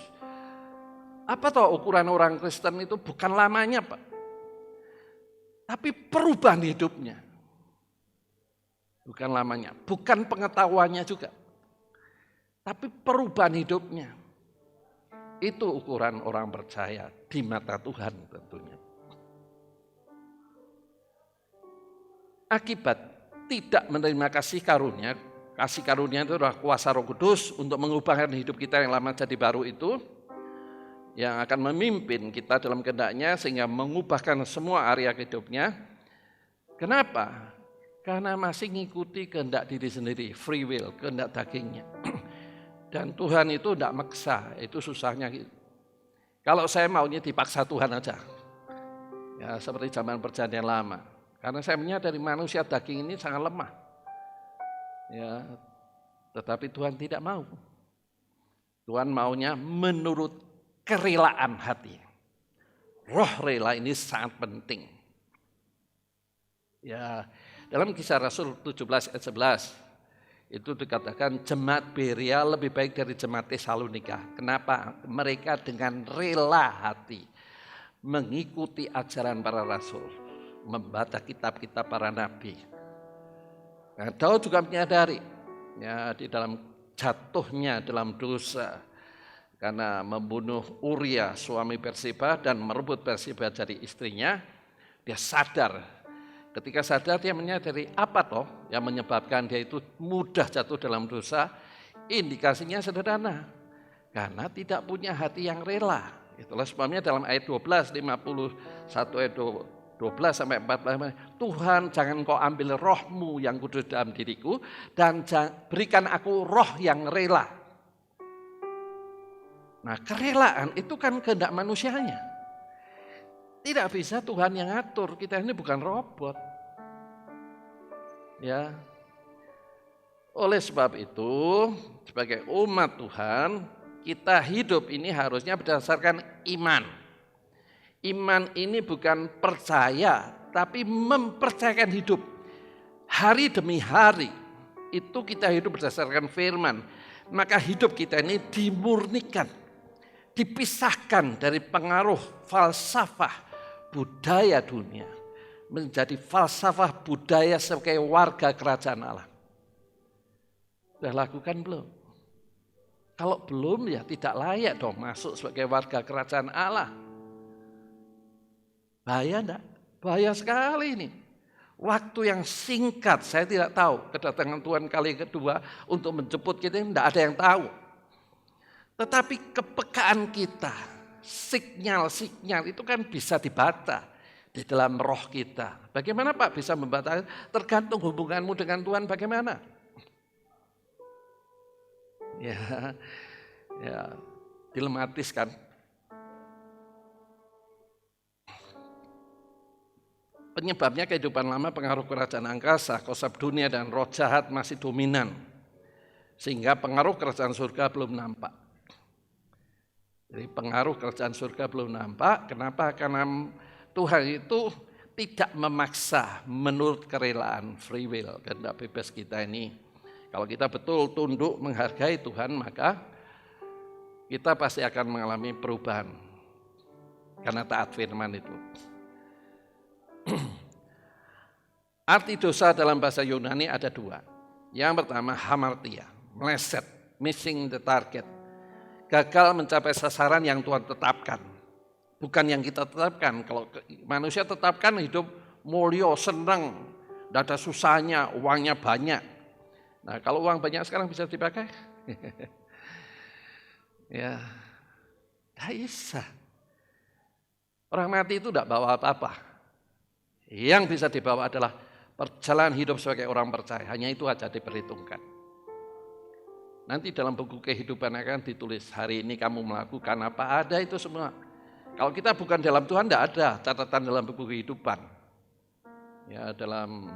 Speaker 3: Apa toh ukuran orang Kristen itu? Bukan lamanya, Pak. Tapi perubahan hidupnya. Bukan lamanya, bukan pengetahuannya juga. Tapi perubahan hidupnya. Itu ukuran orang percaya di mata Tuhan tentunya. Akibat tidak menerima kasih karunia itu adalah kuasa Roh Kudus untuk mengubahkan hidup kita yang lama jadi baru itu, yang akan memimpin kita dalam kehendaknya sehingga mengubahkan semua area hidupnya. Kenapa? Karena masih ngikuti kehendak diri sendiri, free will, kehendak dagingnya. Dan Tuhan itu tidak maksa, itu susahnya. Kalau saya maunya dipaksa Tuhan aja, ya seperti zaman perjanjian lama. Karena saya menyadari manusia daging ini sangat lemah. Ya, tetapi Tuhan tidak mau. Tuhan maunya menurut kerelaan hati. Roh rela ini sangat penting. Ya, dalam Kisah Rasul 17 ayat 11 itu dikatakan jemaat Berea lebih baik dari jemaat Tesalonika. Kenapa? Mereka dengan rela hati mengikuti ajaran para rasul, membaca kitab-kitab para nabi. Nah, Daud juga menyadari ya, di dalam jatuhnya dalam dosa karena membunuh Uria suami Berseba dan merebut Berseba dari istrinya, dia sadar. Ketika sadar dia menyadari apa toh yang menyebabkan dia itu mudah jatuh dalam dosa. Indikasinya sederhana, karena tidak punya hati yang rela. Itulah sebabnya dalam ayat 12, 51 ayat 12 sampai 14, Tuhan jangan kau ambil rohmu yang kudus dalam diriku dan berikan aku roh yang rela. Nah, kerelaan itu kan kehendak manusianya. Tidak bisa Tuhan yang ngatur, kita ini bukan robot. Ya. Oleh sebab itu, sebagai umat Tuhan, kita hidup ini harusnya berdasarkan iman. Iman ini bukan percaya, tapi mempercayakan hidup. Hari demi hari, itu kita hidup berdasarkan firman. Maka hidup kita ini dimurnikan, dipisahkan dari pengaruh falsafah budaya dunia, menjadi falsafah budaya sebagai warga kerajaan Allah. Sudah lakukan belum? Kalau belum ya tidak layak dong masuk sebagai warga kerajaan Allah. Bahaya enggak? Bahaya sekali ini. Waktu yang singkat, saya tidak tahu kedatangan Tuhan kali kedua untuk menjemput kita, tidak ada yang tahu. Tetapi kepekaan kita, sinyal-sinyal itu kan bisa dibaca di dalam roh kita. Bagaimana Pak bisa membaca? Tergantung hubunganmu dengan Tuhan bagaimana. Ya, dilematis kan. Penyebabnya kehidupan lama, pengaruh kerajaan angkasa, konsep dunia dan roh jahat masih dominan. Sehingga pengaruh kerajaan surga belum nampak. Jadi pengaruh kerajaan surga belum nampak. Kenapa? Karena Tuhan itu tidak memaksa menurut kerelaan, free will, kehendak bebas kita ini. Kalau kita betul tunduk menghargai Tuhan, maka kita pasti akan mengalami perubahan. Karena taat firman itu. Arti dosa dalam bahasa Yunani ada dua. Yang pertama hamartia, meleset, missing the target. Gagal mencapai sasaran yang Tuhan tetapkan. Bukan yang kita tetapkan. Kalau manusia tetapkan hidup mulio, senang, tidak ada susahnya, uangnya banyak. Nah kalau uang banyak sekarang bisa dipakai? Ya, tidak bisa. Orang mati itu tidak bawa apa-apa. Yang bisa dibawa adalah perjalanan hidup sebagai orang percaya. Hanya itu aja diperhitungkan. Nanti dalam buku kehidupan akan ditulis, hari ini kamu melakukan apa, ada itu semua. Kalau kita bukan dalam Tuhan, tidak ada catatan dalam buku kehidupan. Ya, dalam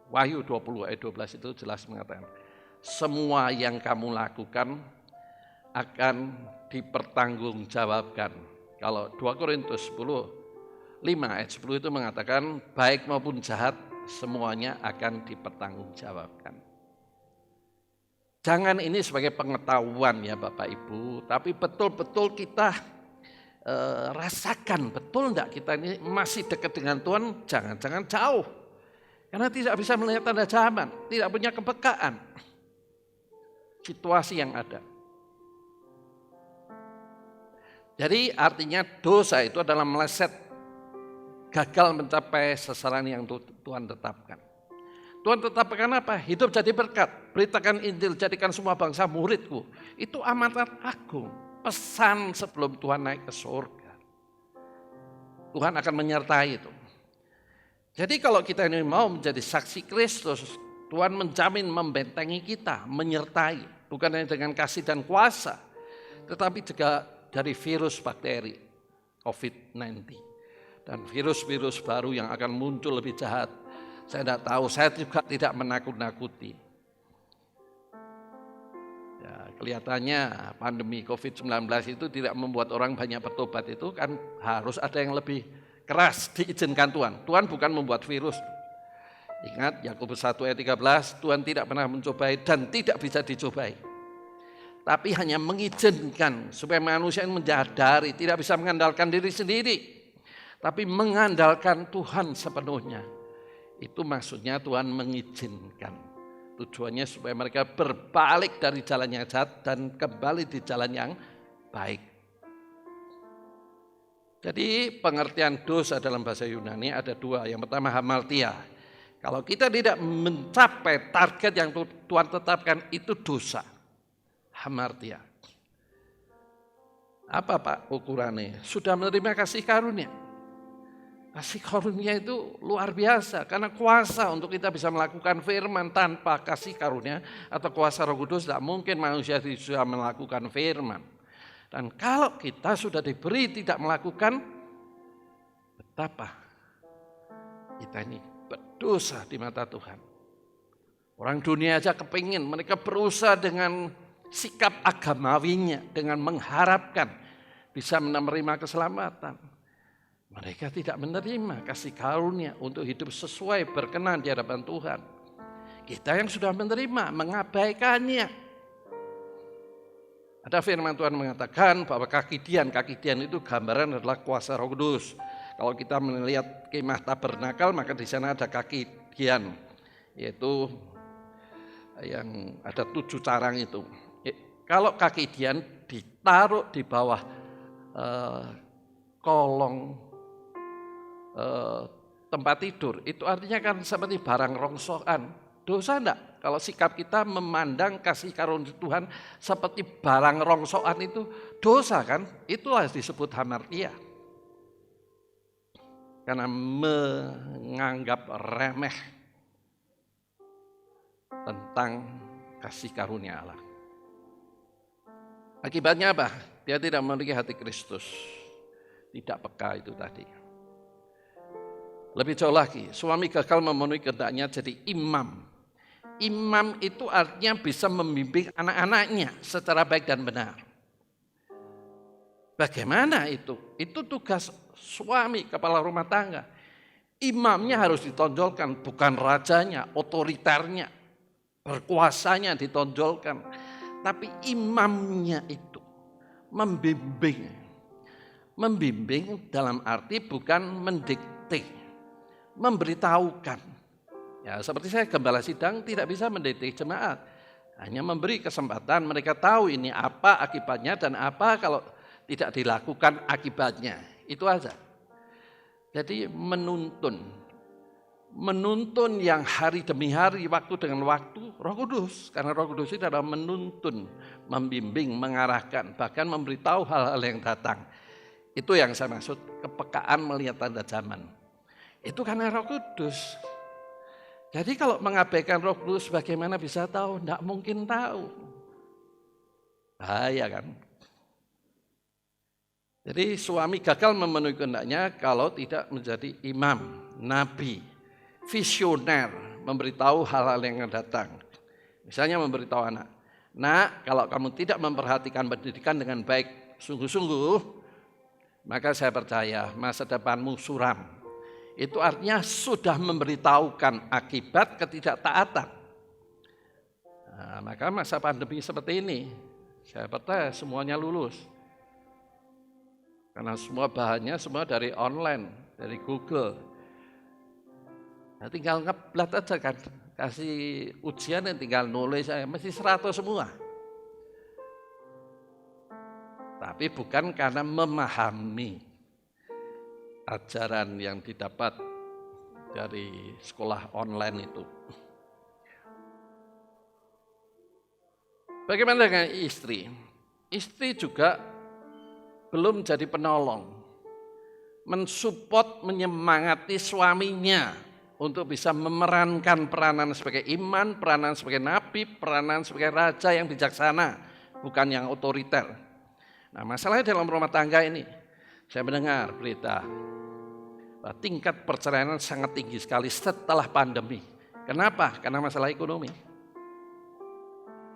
Speaker 3: Wahyu 20 ayat 12 itu jelas mengatakan, semua yang kamu lakukan akan dipertanggungjawabkan. Kalau 2 Korintus 5 ayat 10 itu mengatakan baik maupun jahat semuanya akan dipertanggungjawabkan. Jangan ini sebagai pengetahuan ya Bapak Ibu, tapi betul-betul kita rasakan betul enggak kita ini masih dekat dengan Tuhan, jangan-jangan jauh. Karena tidak bisa melihat tanda zaman, tidak punya kepekaan situasi yang ada. Jadi artinya dosa itu adalah meleset, gagal mencapai sasaran yang Tuhan tetapkan. Tuhan tetapkan apa? Hidup jadi berkat, beritakan Injil, jadikan semua bangsa muridku. Itu amanat agung, pesan sebelum Tuhan naik ke surga. Tuhan akan menyertai itu. Jadi kalau kita ini mau menjadi saksi Kristus, Tuhan menjamin membentengi kita, menyertai. Bukan hanya dengan kasih dan kuasa, tetapi juga dari virus bakteri COVID-19. Dan virus-virus baru yang akan muncul lebih jahat. Saya tidak tahu, saya juga tidak menakut-nakuti. Ya, kelihatannya pandemi COVID-19 itu tidak membuat orang banyak bertobat, itu kan harus ada yang lebih keras diizinkan Tuhan. Tuhan bukan membuat virus. Ingat Yakobus 1 ayat 13, Tuhan tidak pernah mencobai dan tidak bisa dicobai. Tapi hanya mengizinkan supaya manusia menyadari tidak bisa mengandalkan diri sendiri. Tapi mengandalkan Tuhan sepenuhnya. Itu maksudnya Tuhan mengizinkan. Tujuannya supaya mereka berbalik dari jalan yang jahat dan kembali di jalan yang baik. Jadi pengertian dosa dalam bahasa Yunani ada dua. Yang pertama hamartia. Kalau kita tidak mencapai target yang Tuhan tetapkan, itu dosa. Hamartia. Apa Pak ukurannya? Sudah menerima kasih karunia. Kasih karunia itu luar biasa, karena kuasa untuk kita bisa melakukan firman. Tanpa kasih karunia atau kuasa Roh Kudus tidak mungkin manusia bisa melakukan firman. Dan kalau kita sudah diberi tidak melakukan, betapa kita ini berdosa di mata Tuhan. Orang dunia aja kepingin, mereka berusaha dengan sikap agamawinya, dengan mengharapkan bisa menerima keselamatan. Mereka tidak menerima kasih karunia untuk hidup sesuai berkenan di hadapan Tuhan. Kita yang sudah menerima mengabaikannya. Ada firman Tuhan mengatakan bahwa kaki dian itu gambaran adalah kuasa Roh Kudus. Kalau kita melihat kemah tabernakal, maka di sana ada kaki dian, yaitu yang ada 7 carang itu. Kalau kaki dian ditaruh di bawah kolong tempat tidur, itu artinya kan seperti barang rongsokan. Dosa enggak? Kalau sikap kita memandang kasih karunia Tuhan seperti barang rongsokan, itu dosa kan? Itulah disebut hamartia. Karena menganggap remeh tentang kasih karunia Allah. Akibatnya apa? Dia tidak memiliki hati Kristus. Tidak peka itu tadi. Lebih jauh lagi, suami gagal memenuhi kehendaknya jadi imam. Imam itu artinya bisa membimbing anak-anaknya secara baik dan benar. Bagaimana itu? Itu tugas suami, kepala rumah tangga. Imamnya harus ditonjolkan, bukan rajanya, otoriternya, berkuasanya ditonjolkan. Tapi imamnya itu membimbing. Membimbing dalam arti bukan mendikte. Memberitahukan. Ya, seperti saya gembala sidang tidak bisa mendikte jemaat. Hanya memberi kesempatan mereka tahu ini apa akibatnya dan apa kalau tidak dilakukan akibatnya. Itu aja. Jadi menuntun. Menuntun yang hari demi hari, waktu dengan waktu, Roh Kudus. Karena Roh Kudus itu adalah menuntun, membimbing, mengarahkan, bahkan memberitahu hal-hal yang datang. Itu yang saya maksud kepekaan melihat tanda zaman. Itu karena Roh Kudus. Jadi kalau mengabaikan Roh Kudus bagaimana bisa tahu? Tidak mungkin tahu. Bahaya kan? Jadi suami gagal memenuhi kehendaknya kalau tidak menjadi imam, nabi, visioner, memberitahu hal-hal yang akan datang. Misalnya memberitahu anak, nak kalau kamu tidak memperhatikan pendidikan dengan baik, sungguh-sungguh maka saya percaya masa depanmu suram. Itu artinya sudah memberitahukan akibat ketidaktaatan. Nah, maka masa pandemi seperti ini, saya percaya semuanya lulus. Karena semua bahannya semua dari online, dari Google. Nah, tinggal ngeblat aja kan, kasih ujian yang tinggal nulis saya mesti 100 semua. Tapi bukan karena memahami ajaran yang didapat dari sekolah online itu. Bagaimana dengan istri? Istri juga belum jadi penolong, mensupport, menyemangati suaminya untuk bisa memerankan peranan sebagai iman, peranan sebagai nabi, peranan sebagai raja yang bijaksana, bukan yang otoriter. Nah, masalahnya dalam rumah tangga ini, saya mendengar berita bahwa tingkat perceraian sangat tinggi sekali setelah pandemi. Kenapa? Karena masalah ekonomi.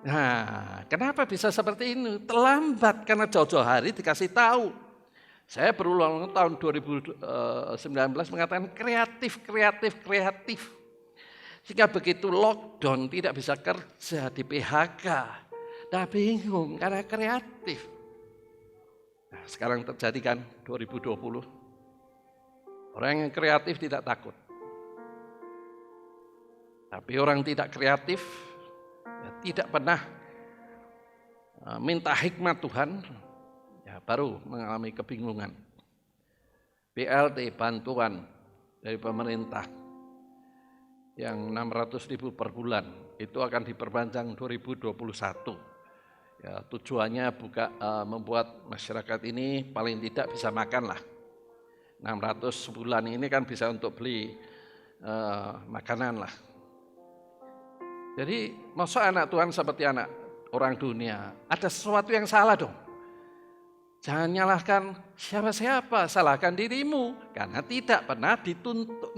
Speaker 3: Nah, kenapa bisa seperti ini? Terlambat karena jauh-jauh hari dikasih tahu. Saya berulang tahun 2019 mengatakan kreatif. Sehingga begitu lockdown tidak bisa kerja, di PHK. Nah, bingung karena kreatif. Nah, sekarang terjadi kan 2020. Orang yang kreatif tidak takut. Tapi orang tidak kreatif ya, tidak pernah minta hikmat Tuhan, ya baru mengalami kebingungan. BLT bantuan dari pemerintah yang 600.000 per bulan itu akan diperpanjang 2021. Ya, tujuannya membuat masyarakat ini paling tidak bisa makan lah. 600 sebulan ini kan bisa untuk beli makanan lah. Jadi maksud anak Tuhan seperti anak orang dunia, ada sesuatu yang salah dong. Jangan nyalahkan siapa-siapa, salahkan dirimu. Karena tidak pernah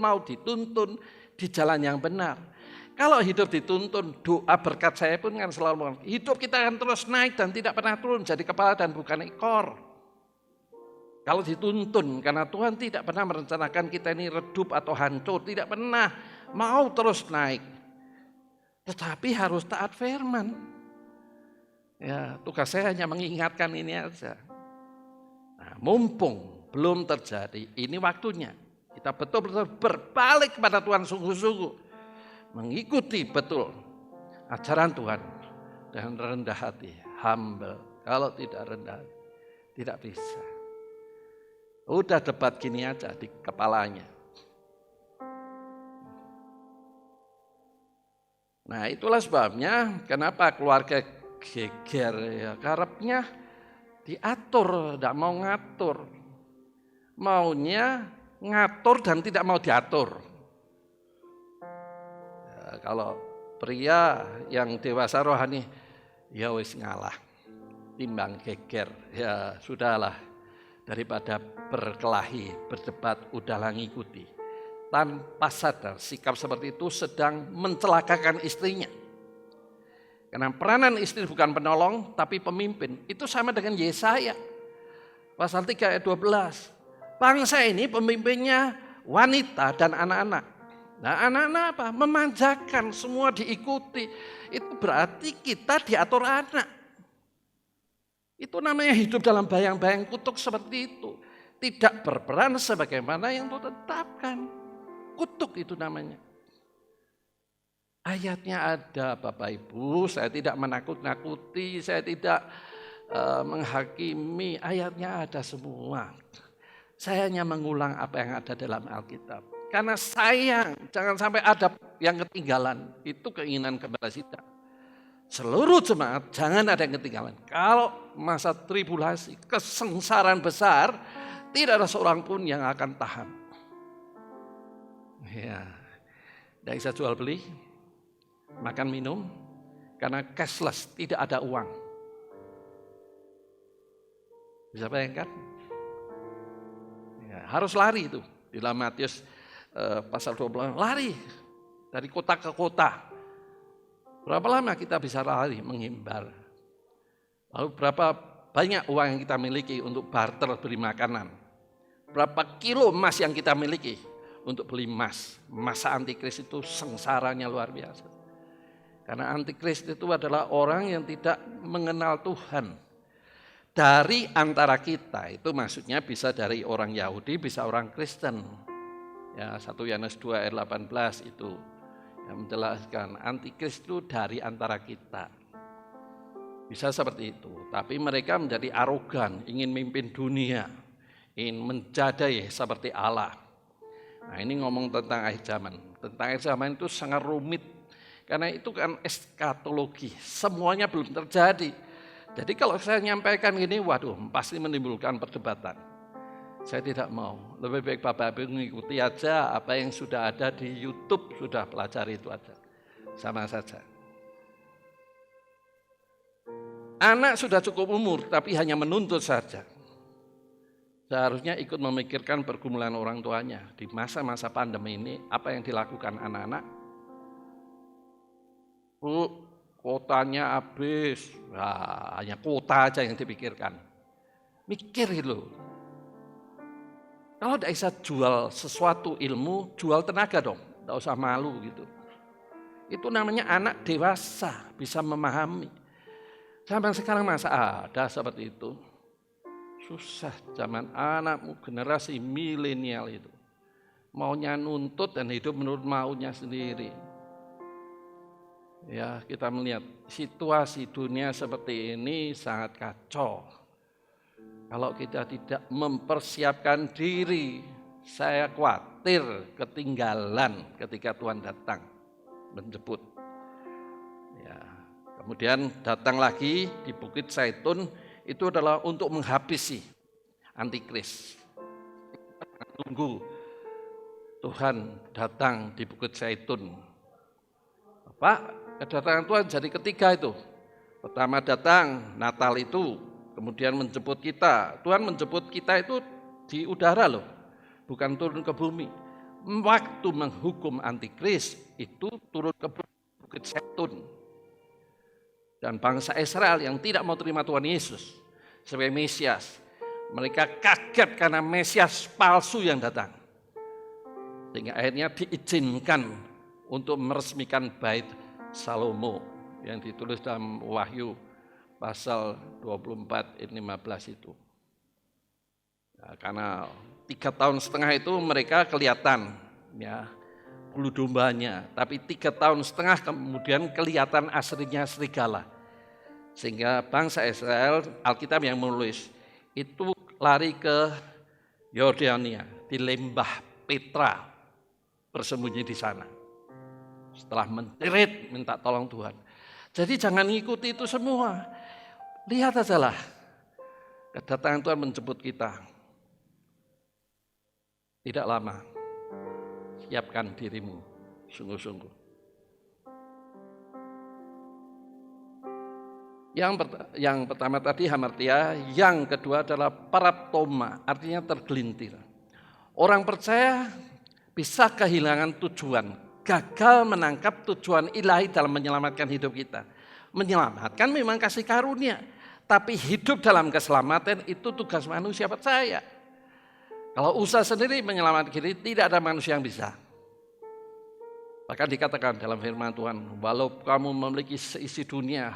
Speaker 3: mau dituntun di jalan yang benar. Kalau hidup dituntun, doa berkat saya pun kan selalu mengatakan, hidup kita akan terus naik dan tidak pernah turun, jadi kepala dan bukan ekor. Kalau dituntun, karena Tuhan tidak pernah merencanakan kita ini redup atau hancur, tidak pernah mau terus naik. Tetapi harus taat firman. Ya, tugas saya hanya mengingatkan ini aja. Nah, mumpung belum terjadi, ini waktunya. Kita betul-betul berbalik kepada Tuhan sungguh-sungguh. Mengikuti betul ajaran Tuhan dengan rendah hati, humble. Kalau tidak rendah hati, tidak bisa. Udah debat gini aja di kepalanya. Nah, itulah sebabnya kenapa keluarga geger ya, karepnya diatur, tidak mau ngatur. Maunya ngatur dan tidak mau diatur. Kalau pria yang dewasa rohani, ya wis ngalah, timbang geger, ya sudahlah, daripada berkelahi, berdebat, udahlah ngikuti. Tanpa sadar sikap seperti itu sedang mencelakakan istrinya. Karena peranan istri bukan penolong, tapi pemimpin. Itu sama dengan Yesaya, pasal 3 ayat 12. Bangsa ini pemimpinnya wanita dan anak-anak. Nah, anak-anak apa? Memanjakan, semua diikuti. Itu berarti kita diatur anak. Itu namanya hidup dalam bayang-bayang kutuk seperti itu. Tidak berperan sebagaimana yang Tuhan tetapkan. Kutuk itu namanya. Ayatnya ada Bapak Ibu, saya tidak menakut-nakuti, saya tidak menghakimi. Ayatnya ada semua. Saya hanya mengulang apa yang ada dalam Alkitab. Karena sayang, jangan sampai ada yang ketinggalan. Itu keinginan gembala Sida. Seluruh jemaat jangan ada yang ketinggalan. Kalau masa tribulasi, kesengsaraan besar, tidak ada seorang pun yang akan tahan. Ya, tidak bisa jual beli, makan minum, karena cashless, tidak ada uang. Bisa bayangkan? Ya, harus lari itu. Di dalam Matius pasal 12, lari dari kota ke kota. Berapa lama kita bisa lari menghimbar? Lalu berapa banyak uang yang kita miliki untuk barter beri makanan? berapa kilo emas yang kita miliki untuk beli emas. Masa antikris itu sengsaranya luar biasa. Karena antikris itu adalah orang yang tidak mengenal Tuhan. Dari antara kita, itu maksudnya bisa dari orang Yahudi, bisa orang Kristen. Ya, 1 Yohanes 2 ayat 18 itu yang menjelaskan antikris itu dari antara kita. Bisa seperti itu, tapi mereka menjadi arogan, ingin memimpin dunia, ingin menjadai seperti Allah. Nah, ini ngomong tentang akhir zaman. Tentang akhir zaman itu sangat rumit, karena itu kan eskatologi, semuanya belum terjadi. Jadi kalau saya nyampaikan gini, waduh, pasti menimbulkan perdebatan. Saya tidak mau, lebih baik Bapak Ibu mengikuti aja apa yang sudah ada di YouTube, sudah pelajari itu aja, sama saja. Anak sudah cukup umur, tapi hanya menuntut saja. Seharusnya ikut memikirkan pergumulan orang tuanya. Di masa-masa pandemi ini, apa yang dilakukan anak-anak? Bu, kotanya habis. Nah, hanya kota aja yang dipikirkan. Mikir itu. Kalau tidak bisa jual sesuatu ilmu, jual tenaga dong. Tidak usah malu gitu. Itu namanya anak dewasa, bisa memahami. Zaman sekarang masa ada seperti itu. Susah zaman anakmu generasi milenial itu. Maunya nuntut dan hidup menurut maunya sendiri. Ya, kita melihat situasi dunia seperti ini sangat kacau. Kalau kita tidak mempersiapkan diri, saya khawatir ketinggalan ketika Tuhan datang menjemput. Ya, kemudian datang lagi di Bukit Zaitun, itu adalah untuk menghabisi antikris. Tunggu Tuhan datang di Bukit Zaitun. Pak, kedatangan Tuhan jadi ketiga itu. Pertama datang Natal itu, kemudian menjemput kita. Tuhan menjemput kita itu di udara loh, bukan turun ke bumi. Waktu menghukum antikris itu turun ke Bukit Zaitun. Dan bangsa Israel yang tidak mau terima Tuhan Yesus sebagai Mesias, mereka kaget karena Mesias palsu yang datang. Sehingga akhirnya diizinkan untuk meresmikan Bait Salomo yang ditulis dalam Wahyu pasal 24 ayat 15 itu. Nah, karena 3,5 tahun itu mereka kelihatan ya bulu dombanya, tapi 3,5 tahun kemudian kelihatan aslinya serigala. Sehingga bangsa Israel, Alkitab yang menulis, itu lari ke Yordania, di lembah Petra, bersembunyi di sana. Setelah menjerit, minta tolong Tuhan. Jadi jangan ngikuti itu semua. Lihat aja lah, kedatangan Tuhan menjemput kita. Tidak lama. Siapkan dirimu sungguh-sungguh. Yang pertama tadi hamartia, yang kedua adalah paraptoma, artinya tergelintir. Orang percaya bisa kehilangan tujuan, gagal menangkap tujuan ilahi dalam menyelamatkan hidup kita. Menyelamatkan memang kasih karunia, tapi hidup dalam keselamatan itu tugas manusia percaya. Kalau usaha sendiri menyelamatkan diri, tidak ada manusia yang bisa. Bahkan dikatakan dalam firman Tuhan, walau kamu memiliki seisi dunia,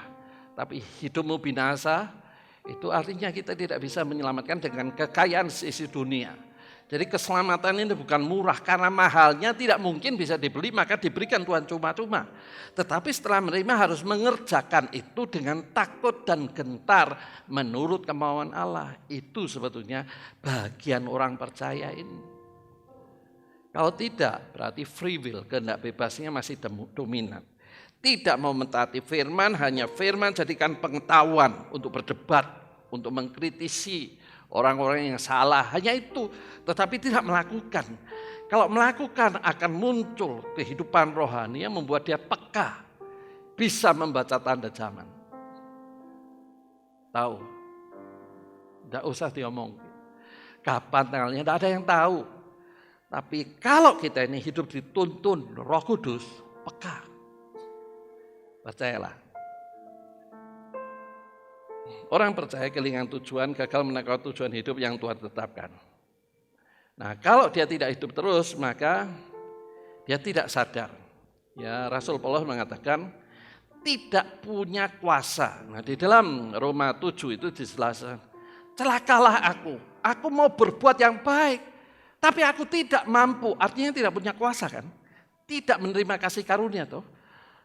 Speaker 3: tapi hidupmu binasa, itu artinya kita tidak bisa menyelamatkan dengan kekayaan seisi dunia. Jadi keselamatan ini bukan murah, karena mahalnya tidak mungkin bisa dibeli, maka diberikan Tuhan cuma-cuma. Tetapi setelah menerima harus mengerjakan itu dengan takut dan gentar menurut kemauan Allah. Itu sebetulnya bagian orang percaya ini. Kalau tidak, berarti free will, kehendak bebasnya masih dominan. Tidak mau mentaati firman, hanya firman jadikan pengetahuan untuk berdebat, untuk mengkritisi orang-orang yang salah, hanya itu, tetapi tidak melakukan. Kalau melakukan akan muncul kehidupan rohani yang membuat dia peka, bisa membaca tanda zaman. Tahu, tidak usah diomong. Kapan tanggalnya, tidak ada yang tahu. Tapi kalau kita ini hidup dituntun Roh Kudus, peka. Percayalah. Orang percaya kehilangan tujuan, gagal menangkap tujuan hidup yang Tuhan tetapkan. Nah, kalau dia tidak hidup terus, maka dia tidak sadar. Ya, Rasul Paulus mengatakan tidak punya kuasa. Nah, di dalam Roma 7 itu dijelaskan, celakalah aku mau berbuat yang baik, tapi aku tidak mampu, artinya tidak punya kuasa kan? Tidak menerima kasih karunia toh.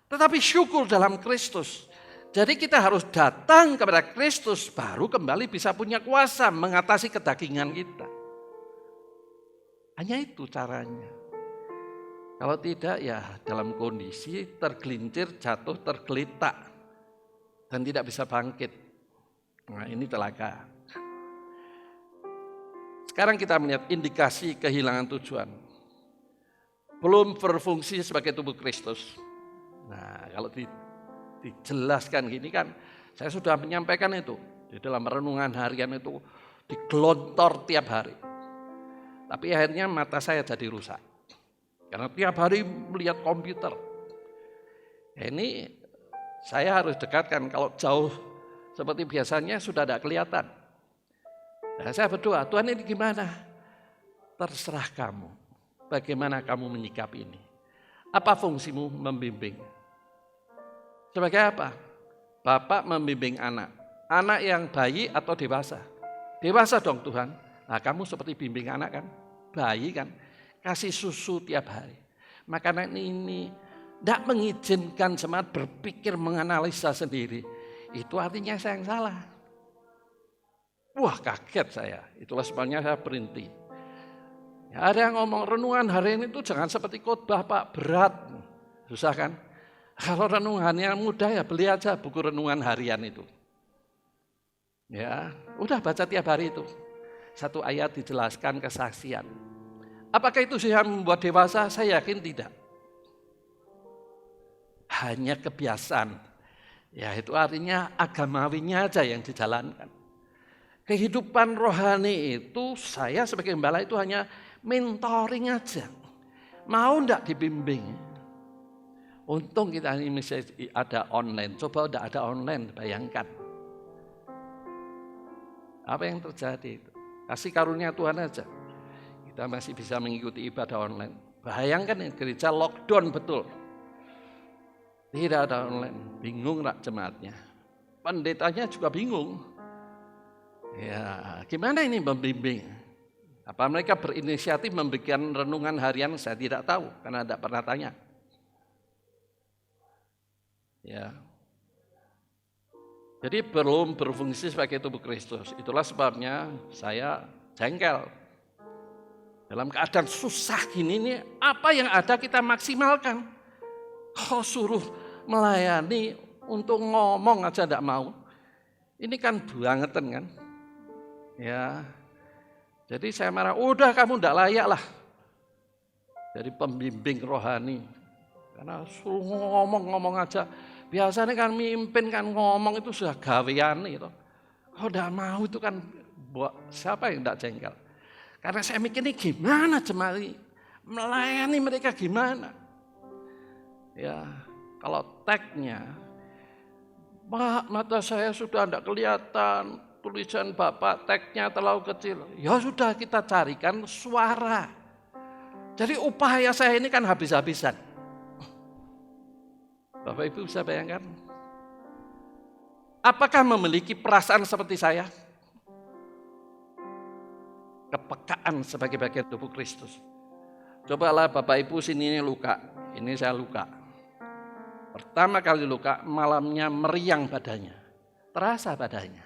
Speaker 3: Tetapi syukur dalam Kristus. Jadi kita harus datang kepada Kristus baru kembali bisa punya kuasa mengatasi kedagingan kita. Hanya itu caranya. Kalau tidak ya dalam kondisi tergelincir, jatuh, tergeletak. Dan tidak bisa bangkit. Nah ini celaka. Sekarang kita melihat indikasi kehilangan tujuan. Belum berfungsi sebagai tubuh Kristus. Nah kalau dijelaskan gini kan, saya sudah menyampaikan itu. Di dalam renungan harian itu digelontor tiap hari. Tapi akhirnya mata saya jadi rusak. Karena tiap hari melihat komputer. Ini saya harus dekatkan, kalau jauh seperti biasanya sudah tidak kelihatan. Nah, saya berdoa, Tuhan ini gimana? Terserah kamu. Bagaimana kamu menyikapi ini? Apa fungsimu membimbing? Sebagai apa? Bapak membimbing anak. Anak yang bayi atau dewasa? Dewasa dong Tuhan. Nah kamu seperti bimbing anak kan? Bayi kan? Kasih susu tiap hari. Makanan ini tidak mengizinkan jemaat berpikir menganalisa sendiri. Itu artinya saya yang salah. Wah kaget saya. Itulah sebabnya saya berhenti. Ya, ada yang ngomong renungan hari ini itu jangan seperti khotbah Pak, berat. Susah kan? Kalau renungannya mudah ya beli aja buku renungan harian itu. Ya, udah baca tiap hari itu. Satu ayat dijelaskan kesaksian. Apakah itu sih yang membuat dewasa? Saya yakin tidak. Hanya kebiasaan. Ya itu artinya agamawinya aja yang dijalankan. Kehidupan rohani itu saya sebagai gembala itu hanya mentoring aja. Mau enggak dibimbing? Untung kita ini masih ada online. Coba udah ada online, bayangkan. Apa yang terjadi itu? Kasih karunia Tuhan aja. Kita masih bisa mengikuti ibadah online. Bayangkan gereja lockdown betul. Tidak ada online. Bingung rak jemaatnya. Pendetanya juga bingung. Ya, gimana ini membimbing? Apa mereka berinisiatif membikin renungan harian? Saya tidak tahu karena tidak pernah tanya. Ya. Jadi belum berfungsi sebagai tubuh Kristus. Itulah sebabnya saya jengkel. Dalam keadaan susah gini nih, apa yang ada kita maksimalkan. Kau suruh melayani untuk ngomong aja tidak mau. Ini kan bangetan kan. Ya, jadi saya marah, udah kamu tidak layak lah. Jadi pembimbing rohani. Karena suruh ngomong aja. Biasanya kan mimpin kan ngomong itu sudah gawean itu. Kalau tidak mau itu kan siapa yang tidak jengkel. Karena saya mikir ini gimana jemaat melayani mereka gimana. Ya, kalau tagnya, Pak mata saya sudah tidak kelihatan, tulisan Bapak tagnya terlalu kecil. Ya sudah kita carikan suara. Jadi upaya saya ini kan habis-habisan. Bapak Ibu bisa bayangkan? Apakah memiliki perasaan seperti saya? Kepekaan sebagai bagian tubuh Kristus. Cobalah Bapak Ibu sini ini luka. Ini saya luka. Pertama kali luka, malamnya meriang badannya. Terasa badannya.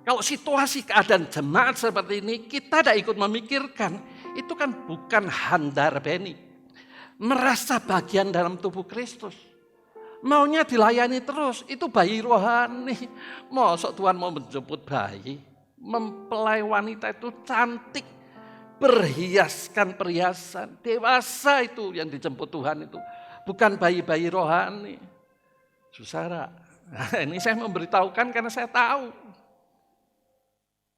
Speaker 3: Kalau situasi keadaan jemaat seperti ini, kita tidak ikut memikirkan. Itu kan bukan handar beni. Merasa bagian dalam tubuh Kristus. Maunya dilayani terus, itu bayi rohani. Masa Tuhan mau menjemput bayi? Mempelai wanita itu cantik, berhiaskan perhiasan. Dewasa itu yang dijemput Tuhan itu. Bukan bayi-bayi rohani. Saudara, ini saya memberitahukan karena saya tahu.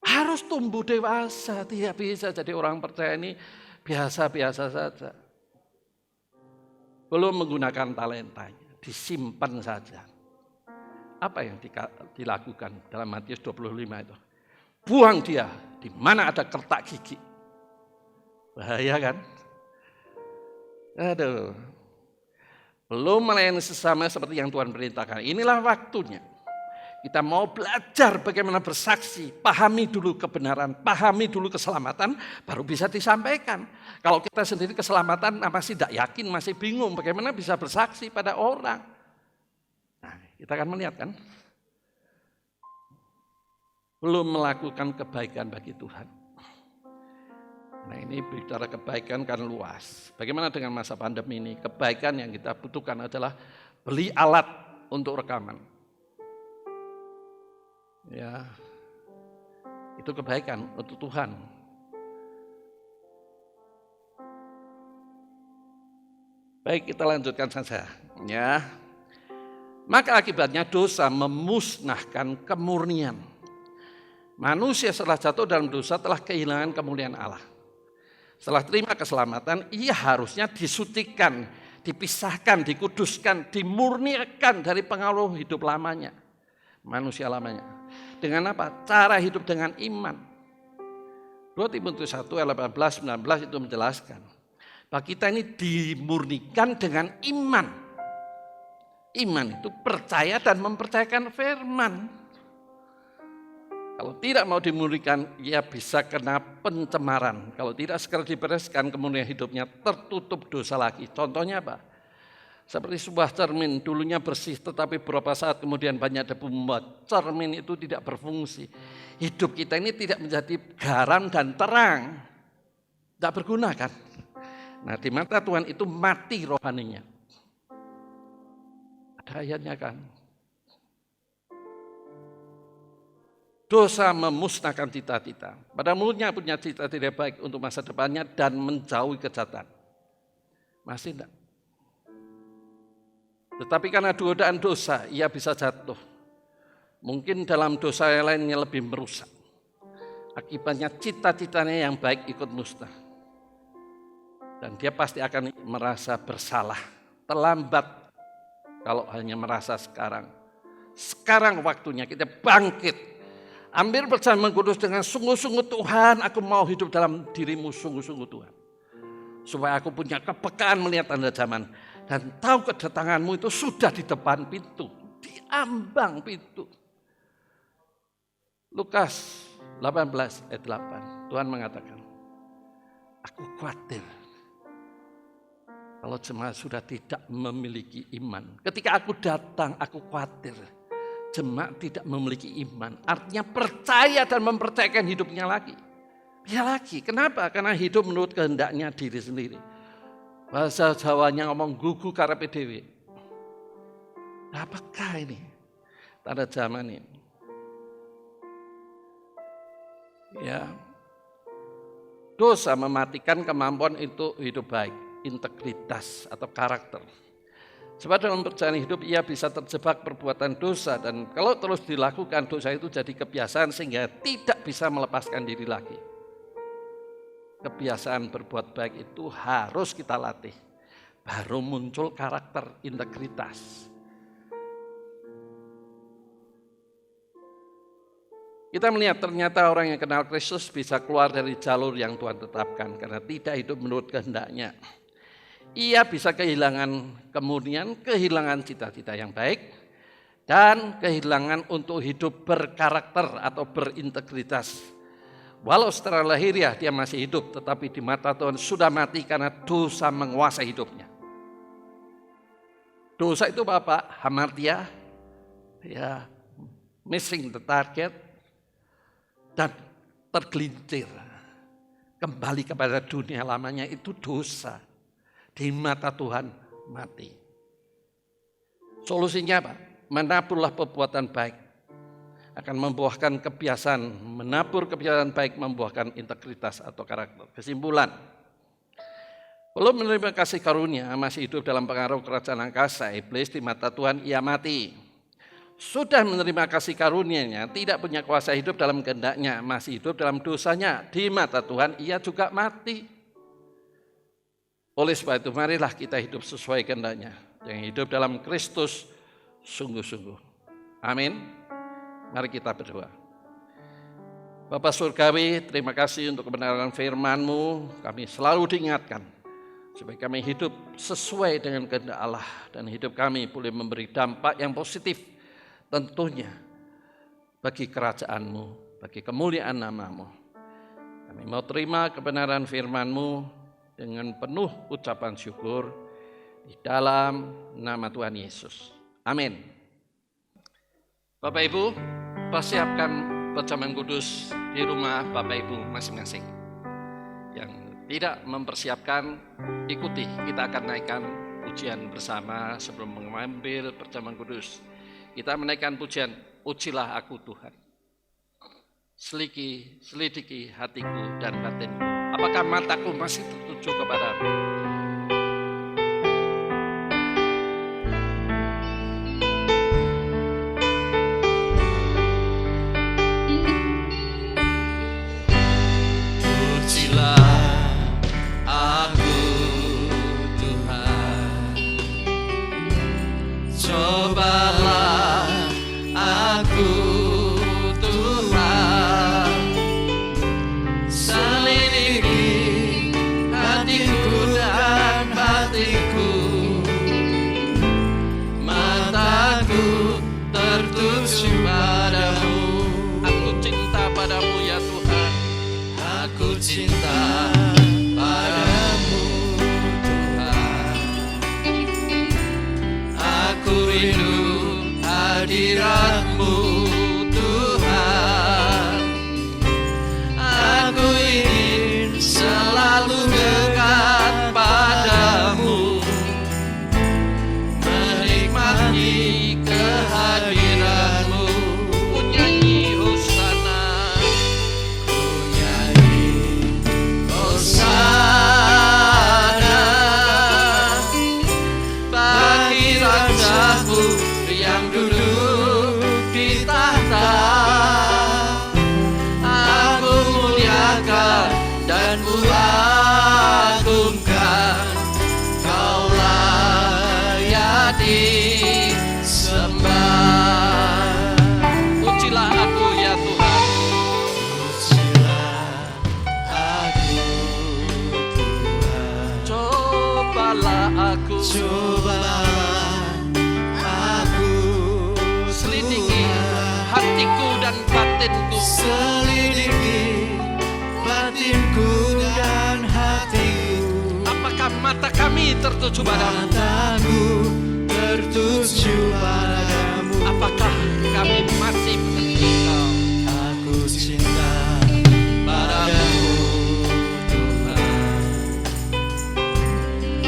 Speaker 3: Harus tumbuh dewasa, tidak bisa jadi orang percaya ini biasa-biasa saja. Belum menggunakan talentanya. Disimpan saja. Apa yang dilakukan dalam Matius 25 itu? Buang dia di mana ada kertak gigi. Bahaya kan? Aduh. Belum melayani sesama seperti yang Tuhan perintahkan. Inilah waktunya. Kita mau belajar bagaimana bersaksi, pahami dulu kebenaran, pahami dulu keselamatan, baru bisa disampaikan. Kalau kita sendiri keselamatan masih tidak yakin, masih bingung, bagaimana bisa bersaksi pada orang. Nah, kita akan melihat kan, belum melakukan kebaikan bagi Tuhan. Nah, ini bicara kebaikan kan luas. Bagaimana dengan masa pandemi ini? Kebaikan yang kita butuhkan adalah beli alat untuk rekaman. Ya, itu kebaikan untuk Tuhan. Baik, kita lanjutkan saja. Ya, maka akibatnya dosa memusnahkan kemurnian. Manusia setelah jatuh dalam dosa telah kehilangan kemuliaan Allah. Setelah terima keselamatan, ia harusnya disucikan, dipisahkan, dikuduskan, dimurnikan dari pengaruh hidup lamanya. Manusia lamanya. Dengan apa? Cara hidup dengan iman. 2 Timotius 1 ayat 18-19 itu menjelaskan bahwa kita ini dimurnikan dengan iman. Iman itu percaya dan mempercayakan firman. Kalau tidak mau dimurnikan, ia bisa kena pencemaran. Kalau tidak segera dibereskan, kemudian hidupnya tertutup dosa lagi. Contohnya apa? Seperti sebuah cermin, dulunya bersih tetapi beberapa saat kemudian banyak debu membuat cermin itu tidak berfungsi. Hidup kita ini tidak menjadi garam dan terang. Tidak berguna kan? Nah, di mata Tuhan itu mati rohaninya. Ada ayatnya kan? Dosa memusnahkan cita-cita. Pada mulutnya punya cita tidak baik untuk masa depannya dan menjauhi kejahatan. Masih tidak? Tetapi karena godaan dosa, ia bisa jatuh. Mungkin dalam dosa yang lainnya lebih merusak. Akibatnya cita-citanya yang baik ikut musnah. Dan dia pasti akan merasa bersalah. Terlambat kalau hanya merasa sekarang. Sekarang waktunya kita bangkit. Ambil perjamuan kudus dengan sungguh-sungguh Tuhan, aku mau hidup dalam dirimu sungguh-sungguh Tuhan. Supaya aku punya kepekaan melihat tanda zaman. Dan tahu kedatanganmu itu sudah di depan pintu, di ambang pintu. Lukas 18 ayat 8, Tuhan mengatakan, aku khawatir kalau jemaat sudah tidak memiliki iman. Ketika aku datang, aku khawatir jemaat tidak memiliki iman. Artinya percaya dan mempercayakan hidupnya lagi. Ya lagi, kenapa? Karena hidup menurut kehendaknya diri sendiri. Bahasa Jawanya ngomong gugu karepe dhewe. Apakah ini tanda zaman ini? Ya, dosa mematikan kemampuan untuk hidup baik, integritas atau karakter. Sebab dalam perjalanan hidup ia bisa terjebak perbuatan dosa dan kalau terus dilakukan dosa itu jadi kebiasaan sehingga tidak bisa melepaskan diri lagi. Kebiasaan berbuat baik itu harus kita latih. Baru muncul karakter integritas. Kita melihat ternyata orang yang kenal Kristus bisa keluar dari jalur yang Tuhan tetapkan karena tidak hidup menurut kehendaknya. Ia bisa kehilangan kemurnian, kehilangan cita-cita yang baik, dan kehilangan untuk hidup berkarakter atau berintegritas. Walau secara lahiriah dia masih hidup, tetapi di mata Tuhan sudah mati karena dosa menguasai hidupnya. Dosa itu apa? Hamartia, ya, missing the target, dan tergelincir. Kembali kepada dunia lamanya itu dosa. Di mata Tuhan mati. Solusinya apa? Menaburlah perbuatan baik. Akan membuahkan kebiasaan, menabur kebiasaan baik membuahkan integritas atau karakter. Kesimpulan, belum menerima kasih karunia, masih hidup dalam pengaruh kerajaan angkasa, iblis di mata Tuhan ia mati. Sudah menerima kasih karunia-Nya, tidak punya kuasa hidup dalam kehendaknya, masih hidup dalam dosanya, di mata Tuhan ia juga mati. Oleh sebab itu marilah kita hidup sesuai kehendaknya, yang hidup dalam Kristus sungguh-sungguh. Amin. Mari kita berdoa. Bapa Surgawi, terima kasih untuk kebenaran firman-Mu. Kami selalu diingatkan supaya kami hidup sesuai dengan kehendak Allah dan hidup kami boleh memberi dampak yang positif tentunya bagi kerajaan-Mu, bagi kemuliaan nama-Mu. Kami mau terima kebenaran firman-Mu dengan penuh ucapan syukur di dalam nama Tuhan Yesus. Amin. Bapak Ibu, persiapkan perjamuan kudus di rumah Bapak Ibu masing-masing. Yang tidak mempersiapkan, ikuti. Kita akan naikkan pujian bersama sebelum mengambil perjamuan kudus. Kita menaikkan pujian, Ujilah Aku Tuhan. Selidiki hatiku dan batinku. Apakah mataku masih tertuju kepadamu?
Speaker 4: Cinta padamu Tuhan, aku rindu hadirat-Mu Tuhan, aku ingin selalu dekat padamu, menikmati kehadiran-Mu. Ku nyanyi Hosana, yang duduk di tahta, aku muliakan dan ku agungkan, Kau layak disembah. Ujilah aku ya Tuhan, ujilah aku Tuhan, cobalah aku, hatiku dan batinku, selidiki batinku dan hatiku. Apakah mata kami tertuju padamu? Mataku tertuju padamu. Apakah kami masih engkau? Aku cinta padamu Tuhan,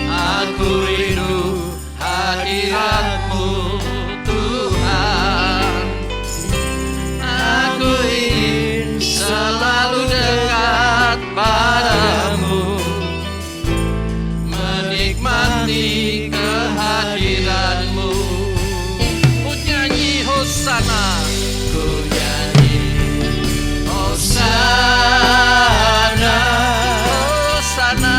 Speaker 4: aku rindu hadirat-Mu Tuhan, aku ingin selalu dekat padamu, menikmati kehadiran-Mu. Ku nyanyi Hosana, ku nyanyi Hosana, Hosana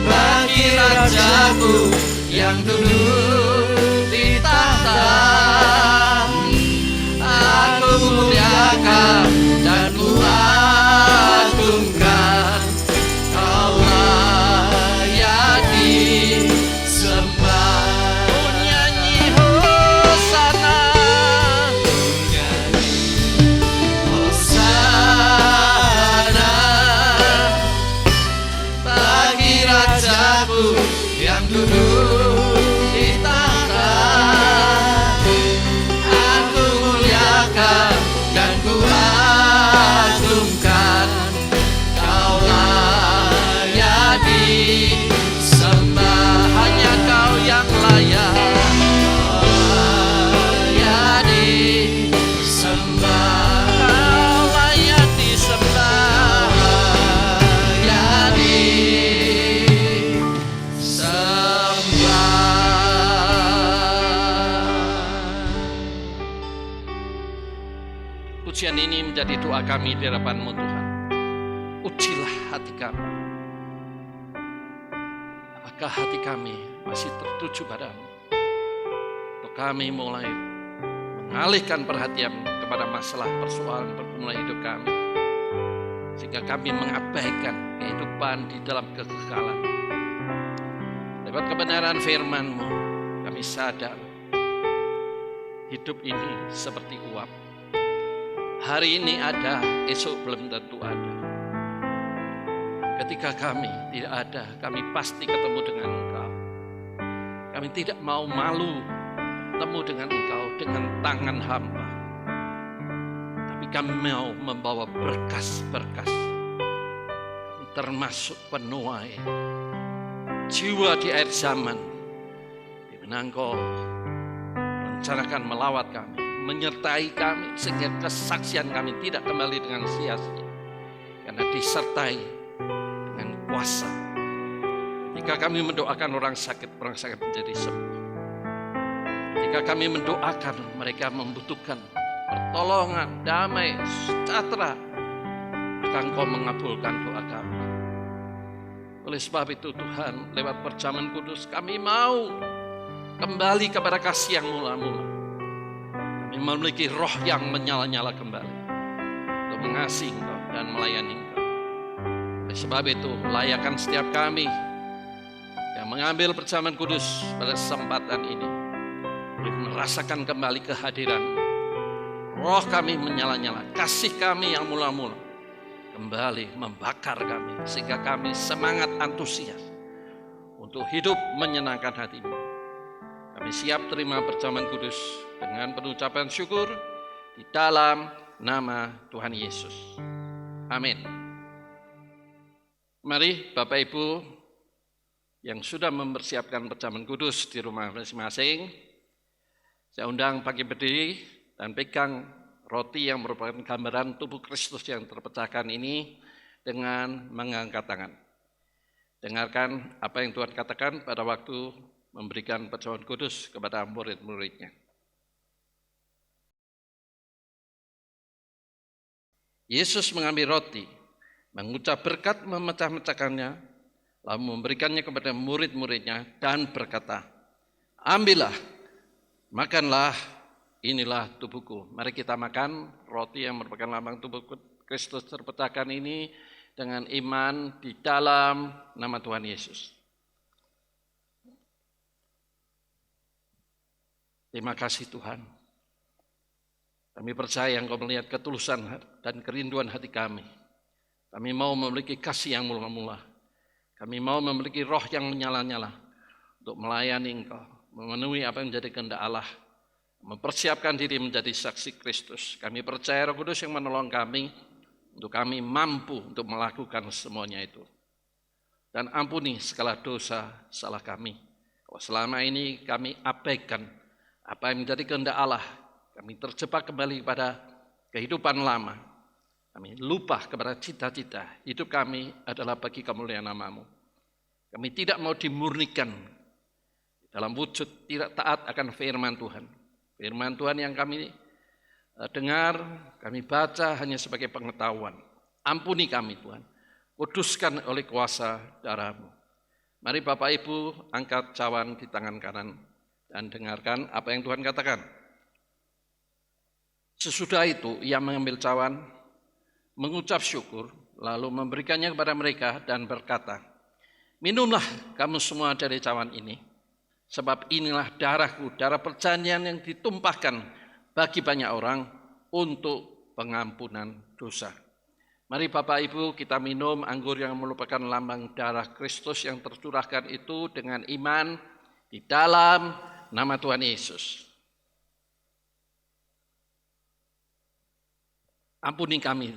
Speaker 4: bagi Rajaku yang duduk di tahta. Aku muliakan dan ku agungkan, Kau layak disembah. Ku nyanyi Hosana, ku nyanyi Hosana bagi Rajaku yang duduk di tahta. Aku muliakan dan ku agungkan, Kau layak disembah. Hanya Kau yang layak, layak disembah, Kau layak disembah, layak disembah. Pujian ini menjadi doa kami di hadapan-Mu Tuhan. Ujilah hati kami. Apakah hati kami masih tertuju padamu? Atau kami mulai mengalihkan perhatian kepada masalah persoalan pergumulan hidup kami? sehingga kami mengabaikan kehidupan di dalam kekekalan. Lewat kebenaran firman-Mu, kami sadar hidup ini seperti uap. Hari ini ada, esok belum tentu ada. Ketika kami tidak ada, kami pasti ketemu dengan Engkau. Kami tidak mau malu ketemu dengan Engkau dengan tangan hamba. Tapi kami mau membawa berkas-berkas. Kami termasuk penuai jiwa di akhir zaman, di mana Engkau rencanakan melawat kami, menyertai kami, sehingga kesaksian kami tidak kembali dengan sia-sia, karena disertai dengan kuasa. Ketika kami mendoakan orang sakit menjadi sembuh. Ketika kami mendoakan mereka membutuhkan pertolongan, damai, sejahtera, maka Engkau mengabulkan doa kami. Oleh sebab itu Tuhan, lewat perjamuan kudus kami mau kembali kepada kasih yang mula-mula. Kami memiliki roh yang menyala-nyala kembali untuk mengasihi Engkau dan melayani Engkau. Oleh sebab itu, layakan setiap kami yang mengambil perjamuan kudus pada kesempatan ini boleh merasakan kembali kehadiran roh kami menyala-nyala, kasih kami yang mula-mula kembali membakar kami, sehingga kami semangat antusias untuk hidup menyenangkan hati-Mu. Kami siap terima perjamuan kudus dengan pengucapan syukur di dalam nama Tuhan Yesus. Amin. Mari Bapak Ibu yang sudah mempersiapkan perjamuan kudus di rumah masing-masing, saya undang bagi berdiri dan pegang roti yang merupakan gambaran tubuh Kristus yang terpecahkan ini dengan mengangkat tangan. Dengarkan apa yang Tuhan katakan pada waktu memberikan perjamuan kudus kepada murid-muridnya. Yesus mengambil roti, mengucap berkat, memecah-mecahkannya, lalu memberikannya kepada murid-muridnya dan berkata, "Ambillah, makanlah, inilah tubuhku." Mari kita makan roti yang merupakan lambang tubuh Kristus terpecahkan ini dengan iman di dalam nama Tuhan Yesus. Terima kasih Tuhan. Kami percaya Engkau melihat ketulusan dan kerinduan hati kami. Kami mau memiliki kasih yang mula-mula. Kami mau memiliki roh yang menyala-nyala untuk melayani Engkau, memenuhi apa yang menjadi kehendak Allah, mempersiapkan diri menjadi saksi Kristus. Kami percaya Roh Kudus yang menolong kami untuk kami mampu untuk melakukan semuanya itu. Dan ampuni segala dosa salah kami. Kalau selama ini kami abaikan apa yang menjadi kehendak Allah, kami terjebak kembali pada kehidupan lama. Kami lupa kepada cita-cita. Hidup kami adalah bagi kemuliaan nama-Mu. Kami tidak mau dimurnikan dalam wujud tidak taat akan firman Tuhan. Firman Tuhan yang kami dengar, kami baca hanya sebagai pengetahuan. Ampuni kami Tuhan. Kuduskan oleh kuasa darah-Mu. Mari Bapak Ibu angkat cawan di tangan kanan dan dengarkan apa yang Tuhan katakan. Sesudah itu ia mengambil cawan, mengucap syukur, lalu memberikannya kepada mereka dan berkata, "Minumlah kamu semua dari cawan ini, sebab inilah darahku, darah perjanjian yang ditumpahkan bagi banyak orang untuk pengampunan dosa." Mari Bapak Ibu kita minum anggur yang merupakan lambang darah Kristus yang tercurahkan itu dengan iman di dalam nama Tuhan Yesus. Ampuni kami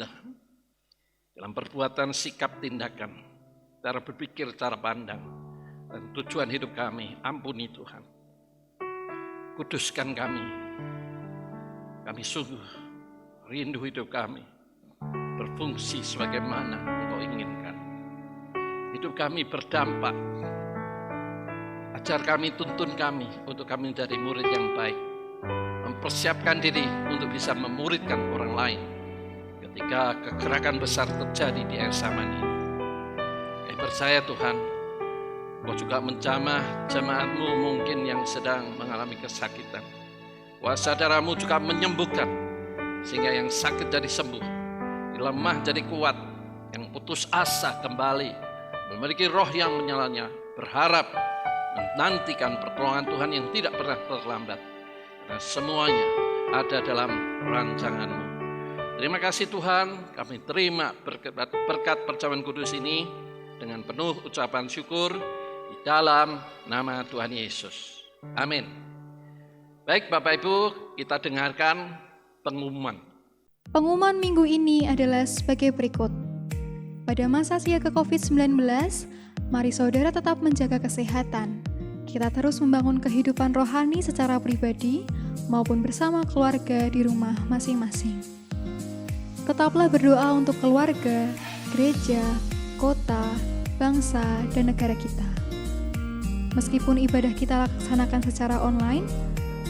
Speaker 4: dalam perbuatan, sikap, tindakan, cara berpikir, cara pandang, dan tujuan hidup kami. Ampuni Tuhan. Kuduskan kami. Kami sungguh rindu hidup kami berfungsi sebagaimana Engkau inginkan. Hidup kami berdampak. Ajar kami, tuntun kami untuk kami menjadi murid yang baik. Mempersiapkan diri untuk bisa memuridkan orang lain ketika kegerakan besar terjadi di akhir zaman ini. Kami percaya Tuhan, Engkau juga menjamah jemaat-Mu mungkin yang sedang mengalami kesakitan. Kuasa darah-Mu juga menyembuhkan, sehingga yang sakit jadi sembuh, lemah jadi kuat, yang putus asa kembali, memiliki roh yang menyalanya, berharap menantikan pertolongan Tuhan yang tidak pernah terlambat. Karena semuanya ada dalam rancangan-Mu. Terima kasih Tuhan, kami terima berkat perjamuan kudus ini dengan penuh ucapan syukur di dalam nama Tuhan Yesus. Amin. Baik Bapak Ibu, kita dengarkan pengumuman.
Speaker 5: Pengumuman minggu ini adalah sebagai berikut. Pada masa siaga COVID-19, mari saudara tetap menjaga kesehatan. Kita terus membangun kehidupan rohani secara pribadi maupun bersama keluarga di rumah masing-masing. Tetaplah berdoa untuk keluarga, gereja, kota, bangsa, dan negara kita. Meskipun ibadah kita laksanakan secara online,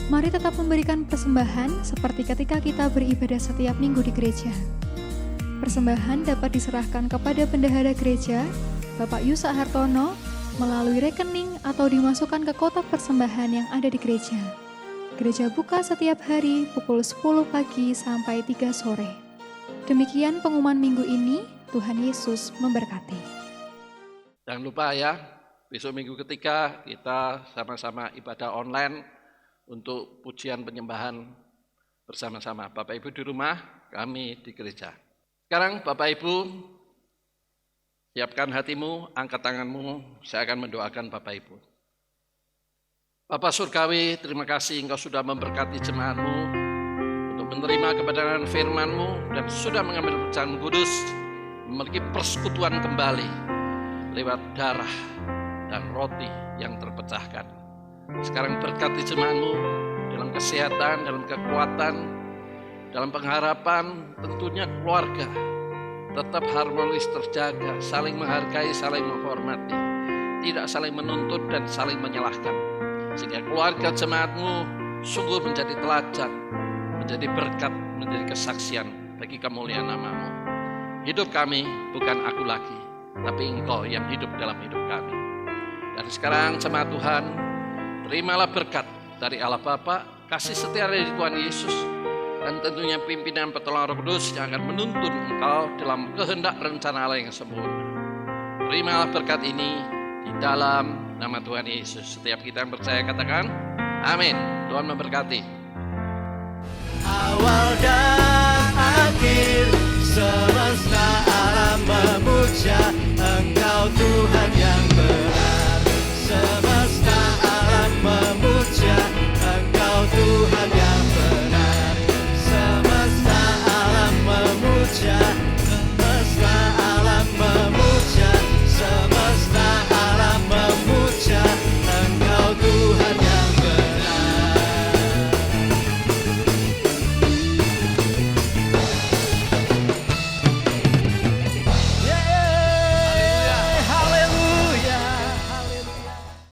Speaker 5: mari tetap memberikan persembahan seperti ketika kita beribadah setiap minggu di gereja. Persembahan dapat diserahkan kepada bendahara gereja, Bapak Yusak Hartono, melalui rekening atau dimasukkan ke kotak persembahan yang ada di gereja. Gereja buka setiap hari pukul 10 pagi sampai 3 sore. Demikian pengumuman minggu ini, Tuhan Yesus memberkati.
Speaker 4: Jangan lupa ya, besok minggu ketiga kita sama-sama ibadah online untuk pujian penyembahan bersama-sama. Bapak Ibu di rumah, kami di gereja. Sekarang Bapak Ibu, siapkan hatimu, angkat tanganmu, saya akan mendoakan Bapak Ibu. Bapak Surgawi, terima kasih Engkau sudah memberkati jemaat-Mu untuk menerima kebenaran firman-Mu dan sudah mengambil perjamuan kudus, memiliki persekutuan kembali lewat darah dan roti yang terpecahkan. Sekarang berkati jemaat-Mu dalam kesehatan, dalam kekuatan, dalam pengharapan, tentunya keluarga tetap harmonis terjaga, saling menghargai, saling menghormati, tidak saling menuntut dan saling menyalahkan. Sehingga keluarga jemaat-Mu sungguh menjadi teladan, menjadi berkat, menjadi kesaksian bagi kemuliaan nama-Mu. Hidup kami bukan aku lagi, tapi Engkau yang hidup dalam hidup kami. Dan sekarang jemaat Tuhan, terimalah berkat dari Allah Bapa, kasih setia dari Tuhan Yesus, dan tentunya pimpinan pertolongan Roh Kudus yang akan menuntun engkau dalam kehendak rencana Allah yang sempurna. Terimalah berkat ini di dalam nama Tuhan Yesus. Setiap kita yang percaya katakan, amin. Tuhan memberkati.
Speaker 6: Awal dan akhir semesta alam memuja Engkau Tuhan.